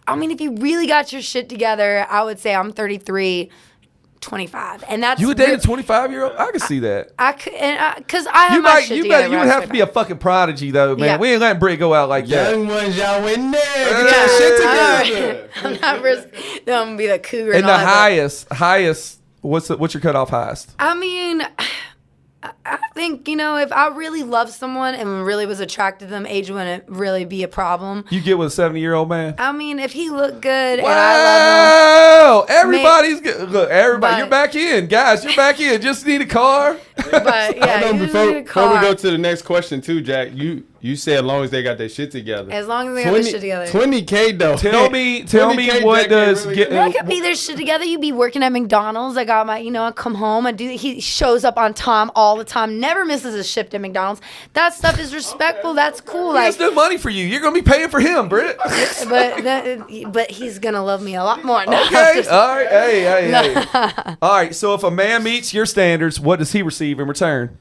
I mean, if you really got your shit together, I would say I'm 33, 25, and that's You would date a 25-year-old? I can see that. I could, because I have my shit together. You would have to be a fucking prodigy though, man. Yeah. We ain't letting Britt go out like that. Young ones, y'all in there. Yeah. Get your shit Alright. together. I'm not no, I'm gonna be the cougar. And all the that, highest. What's your cutoff highest? but- I mean, I think if I really love someone and really was attracted to them, age wouldn't really be a problem. You get with a 70-year-old man? I mean, if he looked good and I love Wow! Everybody's good. Look, everybody, But- you're back in, guys. You're back in. Just need a car. him, but yeah, Hold on, you before need a we car. go to the next question too, Jack, you said as long as they got their shit together. As long as they got their shit together. 20K though. Tell me 20K, what Jack, does really get. That could be their shit together. You be working at McDonald's. I got my, I come home. He shows up on time all the time. Never misses a shift at McDonald's. That stuff is respectful. That's cool. He has Like, no money for you. You're gonna be paying for him, Britt. but he's gonna love me a lot more. No, I'm Okay. just- All right. Hey. All right. So if a man meets your standards, what does he receive in return?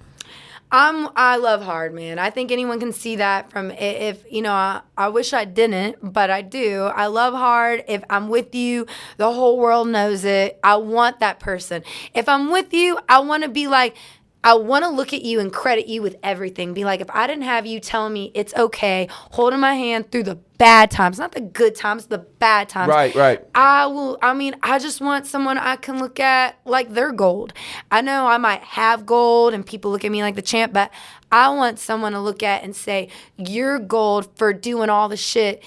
I love hard, man. I think anyone can see that from if I wish I didn't, but I do. I love hard. If I'm with you, the whole world knows it. I want that person. If I'm with you, I want to be like, I want to look at you and credit you with everything. Be like, if I didn't have you telling me it's okay, holding my hand through the bad times, not the good times, the bad times. Right. I just want someone I can look at like they're gold. I know I might have gold and people look at me like the champ, but I want someone to look at and say, you're gold for doing all the shit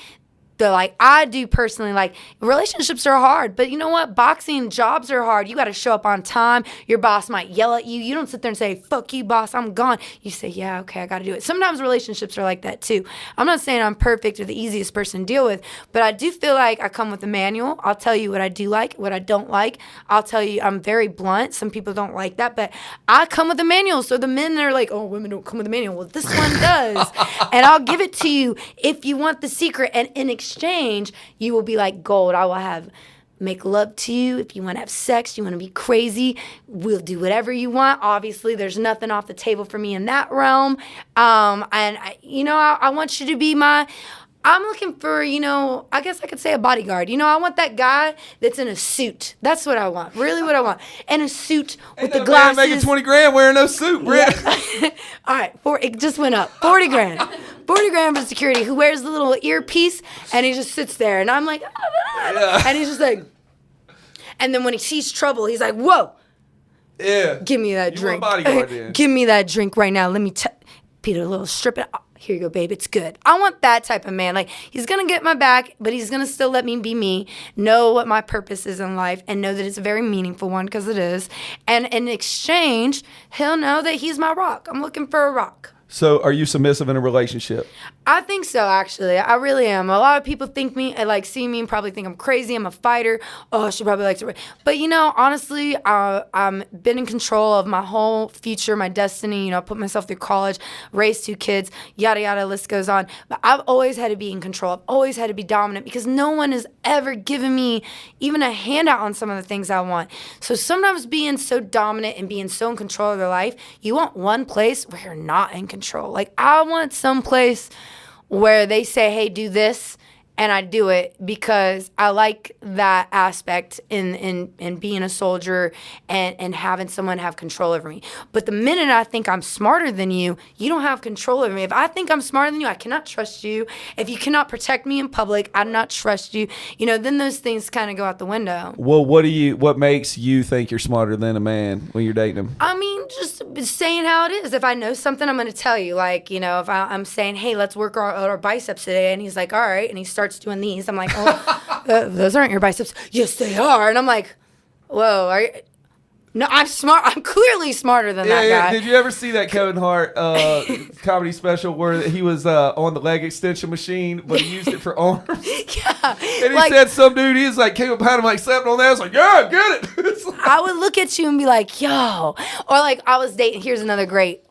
that like I do personally. Like, relationships are hard, but you know what? Boxing jobs are hard. You got to show up on time. Your boss might yell at you. You don't sit there and say, fuck you, boss, I'm gone. You say, yeah, okay, I got to do it. Sometimes relationships are like that too. I'm not saying I'm perfect or the easiest person to deal with, but I do feel like I come with a manual. I'll tell you what I do like, what I don't like. I'll tell you I'm very blunt. Some people don't like that, but I come with a manual. So the men that are like, oh, women don't come with a manual. Well, this one does. And I'll give it to you if you want the secret. And in exchange, you will be like gold. I will make love to you. If you want to have sex, you want to be crazy, we'll do whatever you want. Obviously, there's nothing off the table for me in that realm. I want you to be I'm looking for, I guess I could say a bodyguard. I want that guy that's in a suit. That's what I want. Really what I want. In a suit with the glasses. Making 20 grand wearing no suit, Britt. Yeah. All right, it just went up. 40 grand. 40 grand for security, who wears the little earpiece, and he just sits there. And I'm like, and he's just like, and then when he sees trouble, he's like, whoa. Yeah. Give me that You drink. want a bodyguard then. Give me that drink right now. Let me Peter, a little strip it. here you go, babe, it's good. I want that type of man. Like, he's going to get my back, but he's going to still let me be me, know what my purpose is in life, and know that it's a very meaningful one, because it is. And in exchange, he'll know that he's my rock. I'm looking for a rock. So are you submissive in a relationship? I think so, actually. I really am. A lot of people see me and probably think I'm crazy. I'm a fighter. Oh, she probably likes it. But, honestly, I'm been in control of my whole future, my destiny. I put myself through college, raised 2 kids, yada, yada, list goes on. But I've always had to be in control. I've always had to be dominant, because no one has ever given me even a handout on some of the things I want. So sometimes being so dominant and being so in control of their life, you want one place where you're not in control. Like, I want some place where they say, hey, do this, and I do it, because I like that aspect in being a soldier and having someone have control over me. But the minute I think I'm smarter than you, you don't have control over me. If I think I'm smarter than you, I cannot trust you. If you cannot protect me in public, I do not trust you. Then those things kind of go out the window. Well, what makes you think you're smarter than a man when you're dating him? I mean, just saying how it is. If I know something, I'm going to tell you. Like, if I'm saying, hey, let's work our biceps today, and he's like, all right, and he starts doing these. I'm like, oh, those aren't your biceps. Yes, they are. And I'm like, whoa, are you? No, I'm smart. I'm clearly smarter than that guy. Did you ever see that Kevin Hart comedy special where he was on the leg extension machine, but he used it for arms? Yeah. And he said some dude, he was like, came up behind him, like, slapping on that. I was like, yeah, get it. It's like, I would look at you and be like, yo. Or like, I was dating, here's another great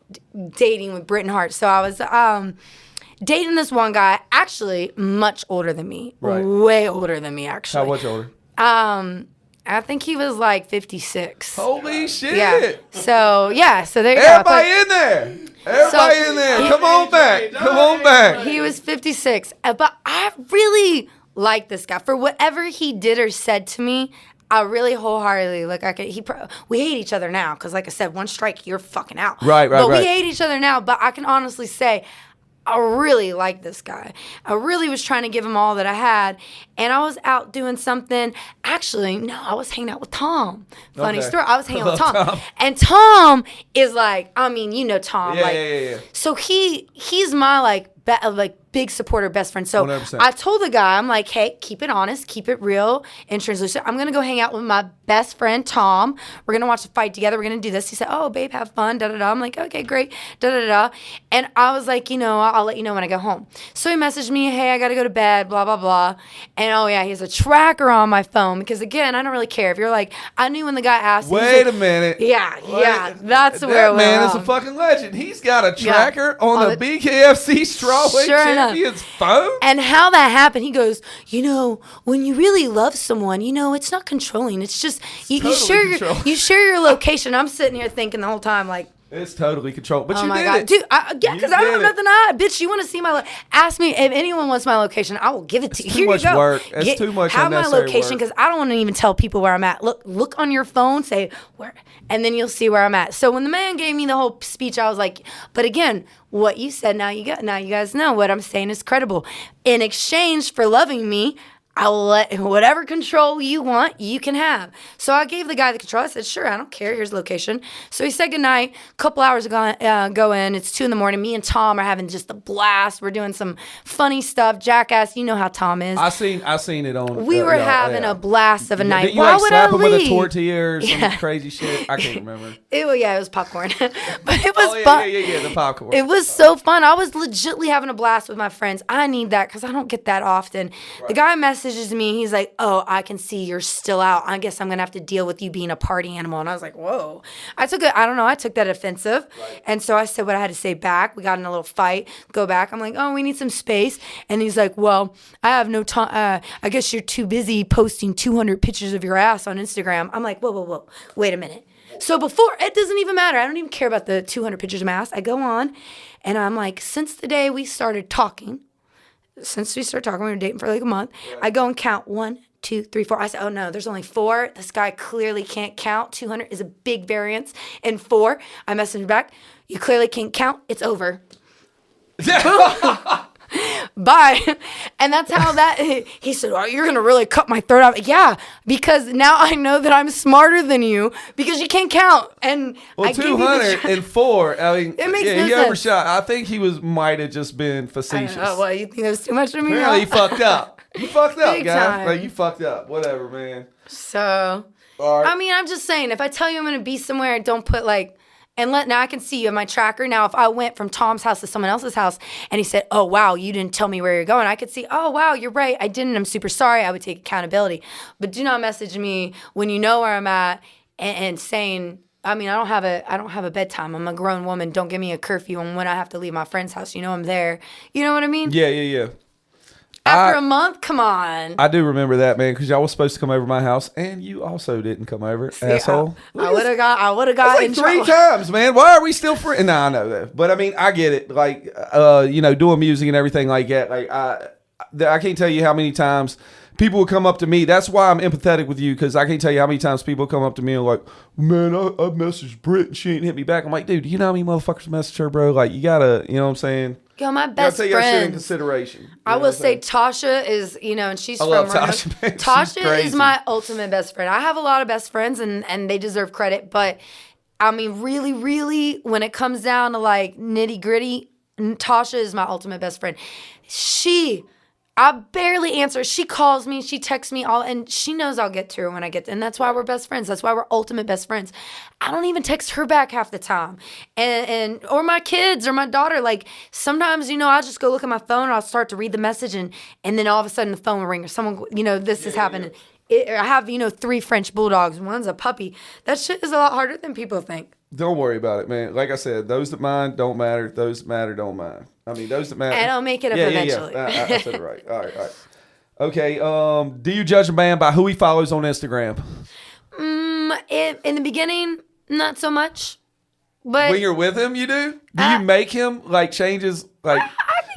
dating with Hart. So I was dating this one guy, actually much older than me. Right. Way older than me, actually. How much older? I think he was like 56. Holy shit. Yeah. So there you Everybody go. in there. Everybody in there. Come on back. Come on back. He was 56. But I really like this guy. For whatever he did or said to me, I really wholeheartedly, we hate each other now, because like I said, one strike, you're fucking out. Right. But we hate each other now, but I can honestly say, I really like this guy. I really was trying to give him all that I had, and I was out doing something. Actually, no, I was hanging out with Tom. Funny story. I was hanging out with Tom. And Tom is like, you know Tom. Yeah. So he's my big supporter, best friend. So 100%. I told the guy, I'm like, hey, keep it honest, keep it real and translucent. I'm going to go hang out with my best friend, Tom. We're going to watch the fight together. We're going to do this. He said, oh, babe, have fun, da-da-da. I'm like, okay, great, da-da-da. And I was like, I'll let you know when I go home. So he messaged me, hey, I got to go to bed, blah, blah, blah. And oh, yeah, he has a tracker on my phone because, again, I don't really care. If you're like, I knew when the guy asked me. Wait a minute. Yeah, that's where that man is a fucking legend. He's got a tracker on the BKFC strawweight champion's phone. And how that happened, he goes, when you really love someone, it's not controlling. It's just you share your location. I'm sitting here thinking the whole time, like, it's totally controlled. But oh you my did God. it. Dude, because I don't have nothing to hide. Bitch, you want to see my ask me if anyone wants my location, I will give it to you. Here you go. Too much work. It's too much have unnecessary my location, because I don't want to even tell people where I'm at. Look on your phone, say where, and then you'll see where I'm at. So when the man gave me the whole speech, I was like, but again, what you said, now you guys know what I'm saying is credible. In exchange for loving me, I'll let whatever control you want, you can have. So I gave the guy the control. I said, sure, I don't care. Here's the location. So he said goodnight. A couple hours go in. It's 2 a.m. Me and Tom are having just a blast. We're doing some funny stuff. Jackass, you know how Tom is. I seen it on. We were having a blast of a night. Did you Why would slap I him with a leave? tortilla or some crazy shit? I can't remember. It was popcorn. But it was fun. Yeah, the popcorn. It was so fun. I was legitimately having a blast with my friends. I need that because I don't get that often. Right. The guy messages me. He's like, oh, I can see you're still out. I guess I'm going to have to deal with you being a party animal. And I was like, whoa. I took that offensive. Right. And so I said what I had to say back. We got in a little fight. Go back. I'm like, oh, we need some space. And he's like, well, I have no time. I guess you're too busy posting 200 pictures of your ass on Instagram. I'm like, whoa. Wait a minute. So before, it doesn't even matter. I don't even care about the 200 pictures of my ass. I go on and I'm like, since the day we started talking, we were dating for like a month. Yeah. I go and count 1, 2, 3, 4. I said, oh no, there's only 4. This guy clearly can't count. 200 is a big variance. And 4, I messaged back, you clearly can't count. It's over. bye. And that's how he said, oh, you're going to really cut my throat out. Yeah, because now I know that I'm smarter than you because you can't count. And Well, I gave you the 204. I mean, It makes no he sense. overshot. I think he might have just been facetious. Oh, well, you think that was too much of me? Apparently, he fucked up. You fucked up, Big guy. time. Like, you fucked up. Whatever, man. So, All right. I mean, I'm just saying, if I tell you I'm going to be somewhere, don't put like, now I can see you in my tracker. Now, if I went from Tom's house to someone else's house and he said, oh, wow, you didn't tell me where you're going, I could see, oh, wow, you're right. I didn't. I'm super sorry. I would take accountability. But do not message me when you know where I'm at and saying, I mean, I don't have a bedtime. I'm a grown woman. Don't give me a curfew on when I have to leave my friend's house. You know I'm there. You know what I mean? Yeah. After a month? Come on. I do remember that, man, because y'all was supposed to come over to my house, and you also didn't come over, asshole. I would have got That's in like 3 trouble. times, man. Why are we still friends? No, I know that, but I mean, I get it. Like, doing music and everything like that. Like, I can't tell you how many times people would come up to me. That's why I'm empathetic with you, because I can't tell you how many times people come up to me and like, man, I messaged Britt and she ain't hit me back. I'm like, dude, you know how many motherfuckers message her, bro? Like, you gotta, you know what I'm saying? Yo, my You gotta best take that shit in friend. consideration. You I know will what I'm say saying? Tasha is, and she's I from love Roanoke. Tasha, man. She's Tasha crazy. is my ultimate best friend. I have a lot of best friends and they deserve credit, but I mean, really, really, when it comes down to like nitty gritty, Tasha is my ultimate best friend. I barely answer. She calls me, she texts me and she knows I'll get to her when I get to, and that's why we're best friends. That's why we're ultimate best friends. I don't even text her back half the time. And or my kids or my daughter. Like sometimes, I'll just go look at my phone and I'll start to read the message and then all of a sudden the phone will ring or someone, this is happening. I have, 3 French bulldogs. One's a puppy. That shit is a lot harder than people think. Don't worry about it, man. Like I said, those that mind don't matter. Those that matter don't mind. I mean, those that matter. And I'll make it up eventually. Yeah. I said it right. All right. Okay. Do you judge a man by who he follows on Instagram? In the beginning, not so much. But When you're with him, you do? Do you make him like changes? Like,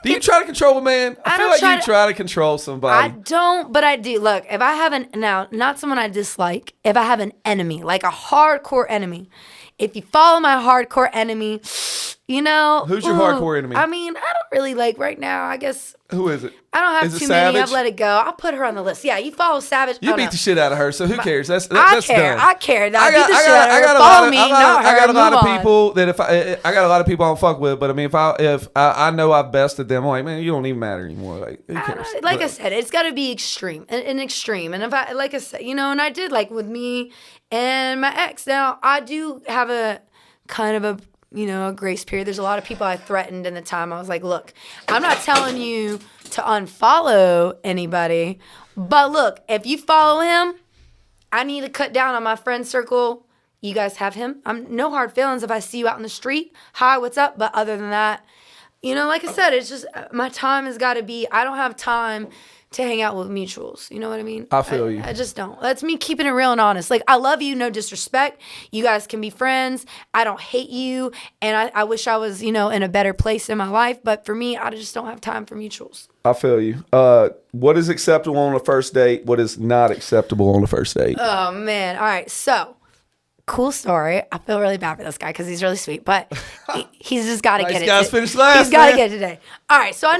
do you try to control a man? I feel like you try to control I somebody. don't, but I do. Look, if I have not someone I dislike, if I have an enemy, like a hardcore enemy, if you follow my hardcore enemy, Who's your hardcore enemy? I mean, I don't really like right now, I guess. Who is it? I don't Is have it too many. Savage? I've let it go. I'll put her on the list. Yeah, you follow Savage. You oh, beat no. the shit out of her, so who cares? That's I done. care. I care. I beat the shit I out of her. got a Follow lot me, of, not her. I got a lot Move of on. people that I got a lot of people I don't fuck with, but I mean, if I know I've bested them, I'm like, man, you don't even matter anymore. Like, who cares? I said, it's got to be extreme, an extreme. And if I, like I said, and I did like with me and my ex. Now I do have a kind of a grace period. There's a lot of people I threatened in the time. I was like, look, I'm not telling you to unfollow anybody, but look, if you follow him, I need to cut down on my friend circle. You guys have him. I'm no hard feelings if I see you out in the street. Hi, what's up? But other than that, like I said, it's just my time has got to be, I don't have time to hang out with mutuals. You know what I mean? I feel you. I just don't. That's me keeping it real and honest. Like, I love you, no disrespect. You guys can be friends. I don't hate you. And I wish I was, in a better place in my life. But for me, I just don't have time for mutuals. I feel you. What is acceptable on a first date? What is not acceptable on a first date? Oh, man. All right. So, cool story. I feel really bad for this guy because he's really sweet, but he's just got to Nice get it. guys finish last, He's got to man. get it today. All right, so I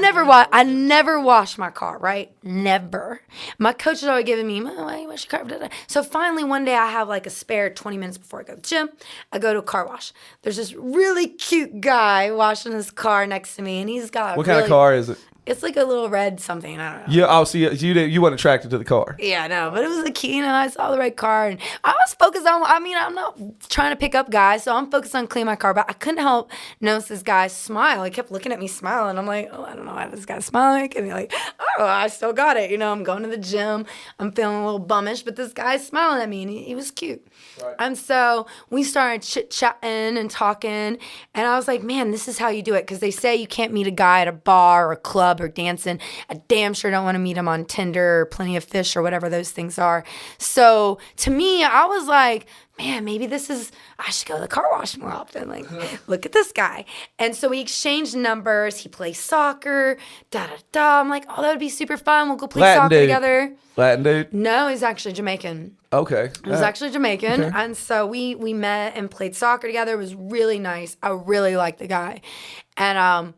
never wash my car, right? Never. My coach is always giving me, why you wash your car? So finally one day I have like a spare 20 minutes before I go to the gym. I go to a car wash. There's this really cute guy washing his car next to me, and he's got What kind of car is it? It's like a little red something. I don't know. Yeah, I'll see you weren't attracted to the car. Yeah, no, but it was a key, I saw the right car, and I was focused on, I'm not trying to pick up guys, so I'm focused on cleaning my car, but I couldn't help notice this guy's smile. He kept looking at me smiling. I'm like, I don't know why this guy's smiling, and he's like, oh, I still got it. I'm going to the gym. I'm feeling a little bummish, but this guy's smiling at me, and he was cute. Right. And so we started chit-chatting and talking, and I was like, man, this is how you do it, because they say you can't meet a guy at a bar or a club or dancing. I damn sure don't want to meet him on Tinder or Plenty of Fish or whatever those things are. So to me, I was like, man, maybe I should go to the car wash more often. Like, look at this guy. And so we exchanged numbers. He plays soccer, I'm like, oh, that would be super fun. We'll go play Latin soccer dude. together. Latin dude? No, he's actually Jamaican. Okay. He was actually Jamaican. Okay. And so we met and played soccer together. It was really nice. I really liked the guy. And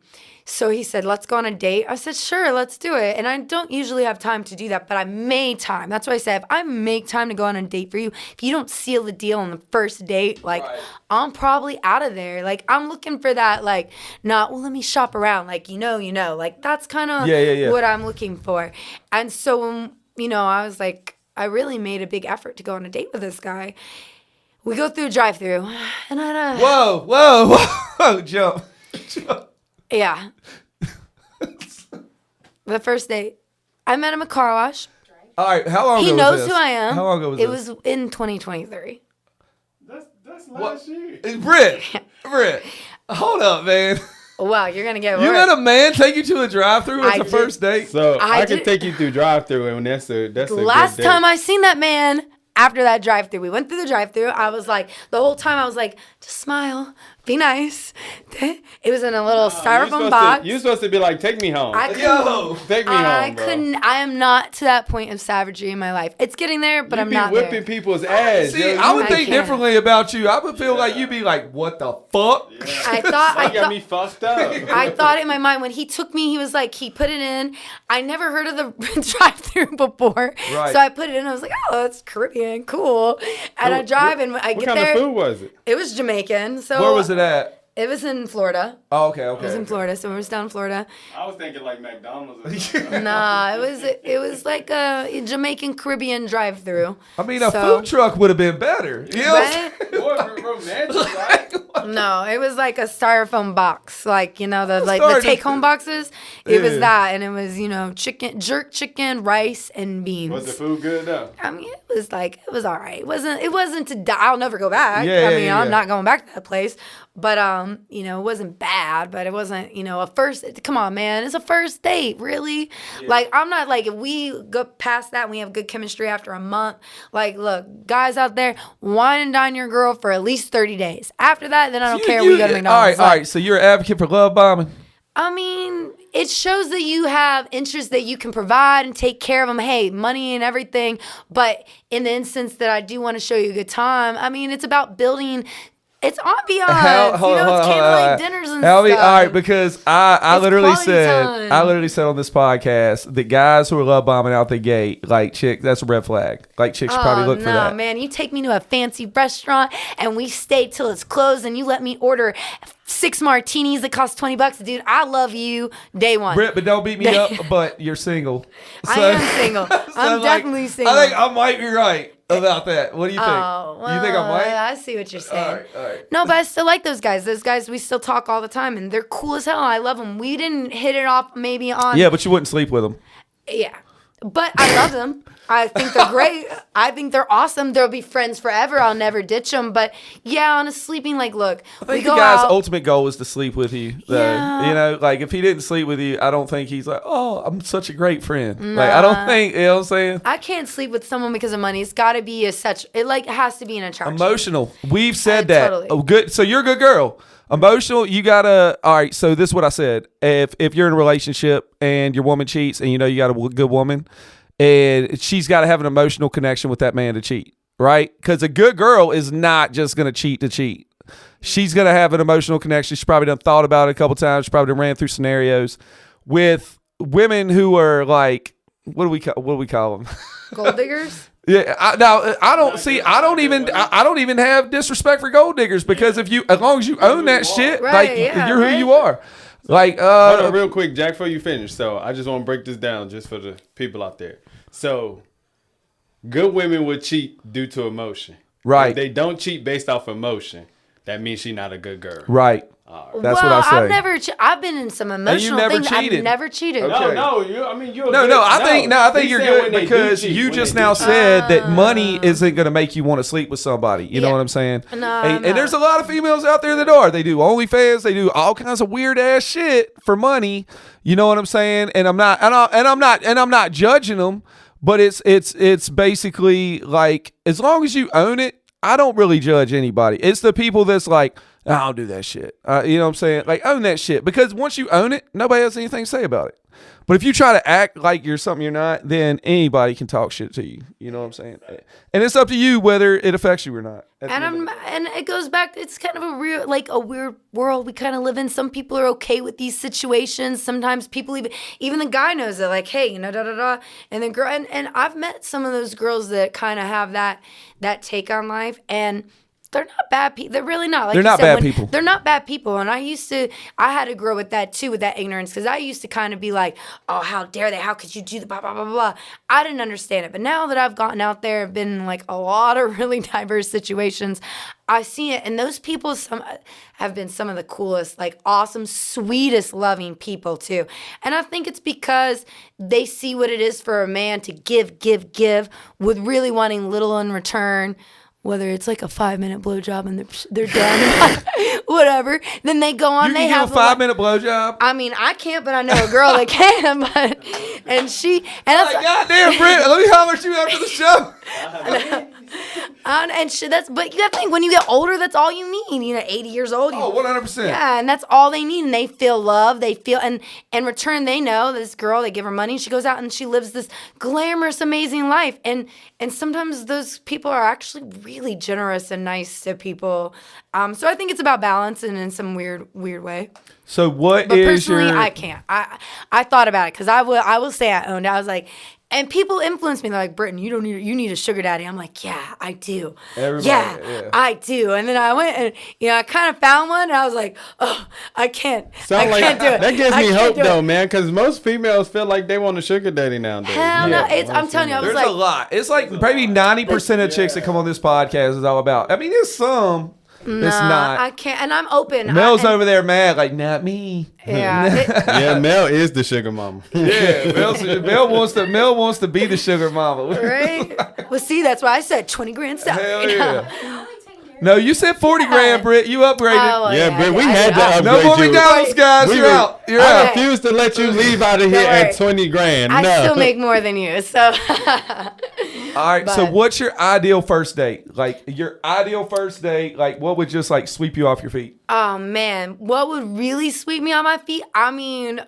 So he said, let's go on a date. I said, sure, let's do it. And I don't usually have time to do that, but I made time. That's why I said, if I make time to go on a date for you, if you don't seal the deal on the first date, like, I'm probably out of there. Like, I'm looking for that, like, not, well, let me shop around. Like, you know. Like, that's kind of what I'm looking for. And so, I was like, I really made a big effort to go on a date with this guy. We go through a drive-through, and I Whoa, jump. Yeah. The first date. I met him at car wash. All right, how long ago was this? He knows who I am. How long ago was this? It was in 2023. That's last year. Britt, hold up, man. Wow, you're going to get You work. let a man take you to a drive-thru as I the did. first date? So I can did- take you through drive-through, and that's a Last good date. time I seen that man, after that drive-through, we went through the drive-through. I was like, the whole time I was like, just smile, be nice. It was in a little styrofoam box. You're supposed to be like, take me home. I couldn't. Yo. Take me home, bro. I am not to that point of savagery in my life. It's getting there, but I'm not whipping there. people's ass. See, yo. I would I think can't. differently about you. I would feel like you'd be like, what the fuck? I thought. You got me fucked up. I thought in my mind when he took me, he was like, he put it in. I never heard of the drive-through before. Right. So I put it in. I was like, oh, that's Caribbean. Cool. And I drive and I What get kind there. of food was it? It was Jamaican. So Where was it at? It was in Florida. Oh, okay. It was in Florida. So it was down in Florida. I was thinking like McDonald's or something. Nah, it was like a Jamaican Caribbean drive-through. I mean, a food truck would have been better. You know what I'm Right? saying? More romantic, right? No, it was like a styrofoam box, like the started- take-home boxes. It was Yeah. that, and it was jerk chicken, rice, and beans. Was the food good though? I mean, it was all right. It wasn't to die. I'll never go back. Yeah, I mean, yeah. I'm not going back to that place. But it wasn't bad. But it wasn't, a first. Come on, man, it's a first date, really. Yeah. Like, I'm not like, if we go past that and we have good chemistry after a month. Like, look, guys out there, wine and dine your girl for at least 30 days. After that, then I don't care. We go to McDonald's. All right. So you're an advocate for love bombing? I mean, it shows that you have interests that you can provide and take care of them. Hey, money and everything. But in the instance that I do want to show you a good time, I mean, it's about building. It's ambiance. It's candlelight dinners and stuff. All right, because I It's literally quality said time. on this podcast that guys who are love bombing out the gate, like chick, that's a red flag. Like chicks should probably look for that. Man, you take me to a fancy restaurant and we stay till it's closed and you let me order 6 martinis that cost $20, dude. I love you day one. Britt, but don't beat me up. But you're single. I am single. I'm definitely single. I think I might be right about that. What do you think? Oh, well, you think I might? I see what you're saying. All right. No, but I still like those guys. Those guys, we still talk all the time, and they're cool as hell. I love them. We didn't hit it off maybe on... Yeah, but you wouldn't sleep with them. Yeah. But I love them. I think they're great. I think they're awesome. They'll be friends forever. I'll never ditch them. But yeah, on a sleeping, like, look, I we think go the guy's out. ultimate goal is to sleep with you. Though. Yeah. Like if he didn't sleep with you, I don't think he's like, oh, I'm such a great friend. Like I don't think, you know what I'm saying? I can't sleep with someone because of money. It's got to be it has to be an attraction. Emotional. We've said that. Totally. Oh, good. So you're a good girl. Emotional, you gotta. All right. So this is what I said. If you're in a relationship and your woman cheats and you know you got a good woman, and she's got to have an emotional connection with that man to cheat, right? Because a good girl is not just gonna cheat to cheat. She's gonna have an emotional connection. She probably done thought about it a couple times. She probably done ran through scenarios with women who are like, what do we call them? Gold diggers? Yeah, I don't even have disrespect for gold diggers because as long as you own that shit, Right, like yeah, you're right. who you are. Like, Hold on, real quick, Jack, before you finish. So I just want to break this down just for the people out there. So good women would cheat due to emotion. Right. If they don't cheat based off emotion, that means she's not a good girl. right. That's what I say. I've been in some emotional never things. cheated. I've never cheated. Okay. You're I think you're good because because you just now said that money isn't going to make you want to sleep with somebody. You know Yeah. what I'm saying? No, And there's a lot of females out there that are. They do OnlyFans. They do all kinds of weird ass shit for money. You know what I'm saying? And I'm not judging them. But it's basically like as long as you own it, I don't really judge anybody. It's the people that's like, I don't do that shit. You know what I'm saying? Like, own that shit. Because once you own it, nobody has anything to say about it. But if you try to act like you're something you're not, then anybody can talk shit to you. You know what I'm saying? And it's up to you whether it affects you or not. And it goes back. It's kind of a weird world we kind of live in. Some people are okay with these situations. Sometimes people even the guy knows it. Like, hey, da da da. And the girl and I've met some of those girls that kind of have that take on life, and they're not bad people. They're really not. Like they're not bad people. They're not bad people. And I had to grow with that too, with that ignorance, because I used to kind of be like, oh, how dare they? How could you do the blah, blah, blah, blah. I didn't understand it. But now that I've gotten out there, I've been in like a lot of really diverse situations, I see it. And those people have been some of the coolest, like awesome, sweetest, loving people too. And I think it's because they see what it is for a man to give with really wanting little in return. Whether it's like a 5-minute blowjob and they're done, whatever. Then they go on. You can give a 5-minute blowjob. I mean, I can't, but I know a girl that can. And that's like, goddamn, Britt, let me holler at you after the show. But you gotta think, when you get older, that's all you need. 80 years old. 100%. Yeah, and that's all they need. And they feel love. They feel, and in return, they know this girl. They give her money. She goes out and she lives this glamorous, amazing life. And sometimes those people are actually really generous and nice to people. So I think it's about balance, and in some weird way. So but personally, I can't. I thought about it, because I will say I owned it. I was like. And people influence me. They're like, Britton, you need a sugar daddy. I'm like, yeah, I do. Everybody, yeah, I do. And then I went and, I kind of found one, and I was like, oh, I can't do it. That gives me hope, though, man, because most females feel like they want a sugar daddy nowadays. Hell no. I'm telling you, there's a lot. It's like maybe 90% of chicks that come on this podcast is all about. I mean, there's some. Nah, it's not. I can't. And I'm open. Mel's over there mad, like, not me. Yeah. Yeah, Mel is the sugar mama. Yeah, Mel wants to be the sugar mama. Right? Well, see, that's why I said 20 grand stuff. Hell yeah. No, you said 40 grand, Britt. You upgraded. Oh, yeah, Britt, we had to upgrade no more McDonald's, guys. You're out. I refuse to let you leave out of here at 20 grand. No. I still make more than you, so. All right, so what's your ideal first date? Like, your ideal first date, like, what would just, like, sweep you off your feet? Oh, man. What would really sweep me on my feet? I mean,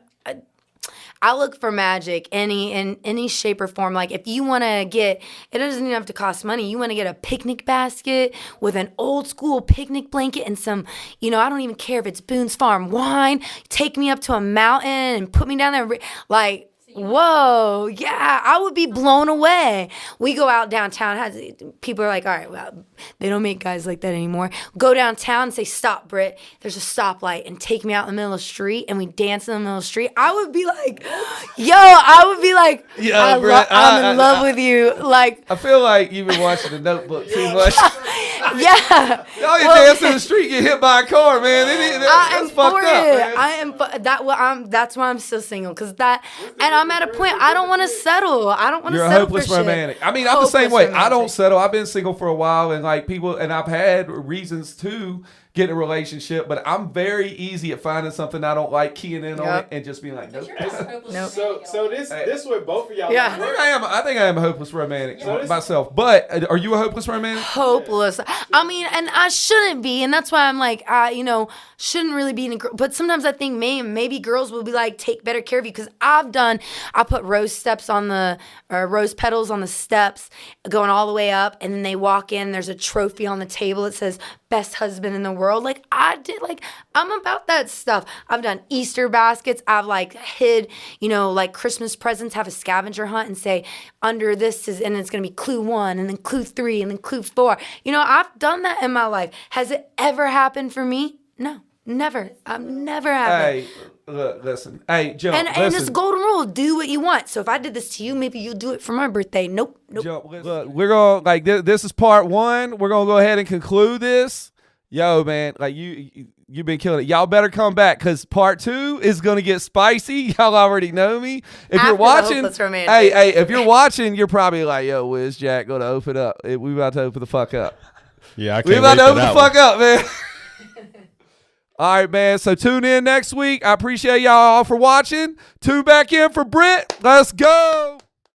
I look for magic in any shape or form. Like, if you want to get, it doesn't even have to cost money. You want to get a picnic basket with an old school picnic blanket and some, I don't even care if it's Boone's Farm wine. Take me up to a mountain and put me down there. Like, whoa, yeah, I would be blown away. We go out downtown. People are like, all right, well, they don't make guys like that anymore. Go downtown and say, stop, Britt. There's a stoplight, and take me out in the middle of the street, and we dance in the middle of the street. I would be like, I'm in love with you. Like, I feel like you've been watching The Notebook too much. Yeah. Y'all you dance in the street, get hit by a car, man. That's fucked up, man. I am. That's why I'm still single, and I'm at a point I don't want to settle. I don't want to settle. You're a hopeless romantic. I mean, I'm the same way. I don't settle. I've been single for a while, and like people, and I've had reasons to get in a relationship, but I'm very easy at finding something I don't like, keying in on it, and just being like, nope. Nope. So this what both of y'all. Yeah. I think I am a hopeless romantic myself. But are you a hopeless romantic? Hopeless. I mean, and I shouldn't be, and that's why I'm like, shouldn't really be in a girl. But sometimes I think maybe girls will be like, take better care of you, because I put rose petals on the steps, going all the way up, and then they walk in. There's a trophy on the table that says best husband in the world. Like, I'm about that stuff. I've done Easter baskets. I've like hid, like Christmas presents, have a scavenger hunt and say under this is, and it's going to be clue 1 and then clue 3 and then clue 4. I've done that in my life. Has it ever happened for me? No, never. I've never happened. Hey, look, listen. Hey, Jump, and this golden rule, do what you want. So if I did this to you, maybe you'll do it for my birthday. Nope. Jump, look, we're going to, this is part 1. We're going to go ahead and conclude this. Yo, man, like you've been killing it. Y'all better come back, because part 2 is going to get spicy. Y'all already know me. If you're watching, hey, if you're watching, you're probably like, yo, where's Jack going to open up? We about to open the fuck up. Yeah, I can't we about to open the fuck up, man. All right, man. So tune in next week. I appreciate y'all all for watching. Tune back in for Britt. Let's go.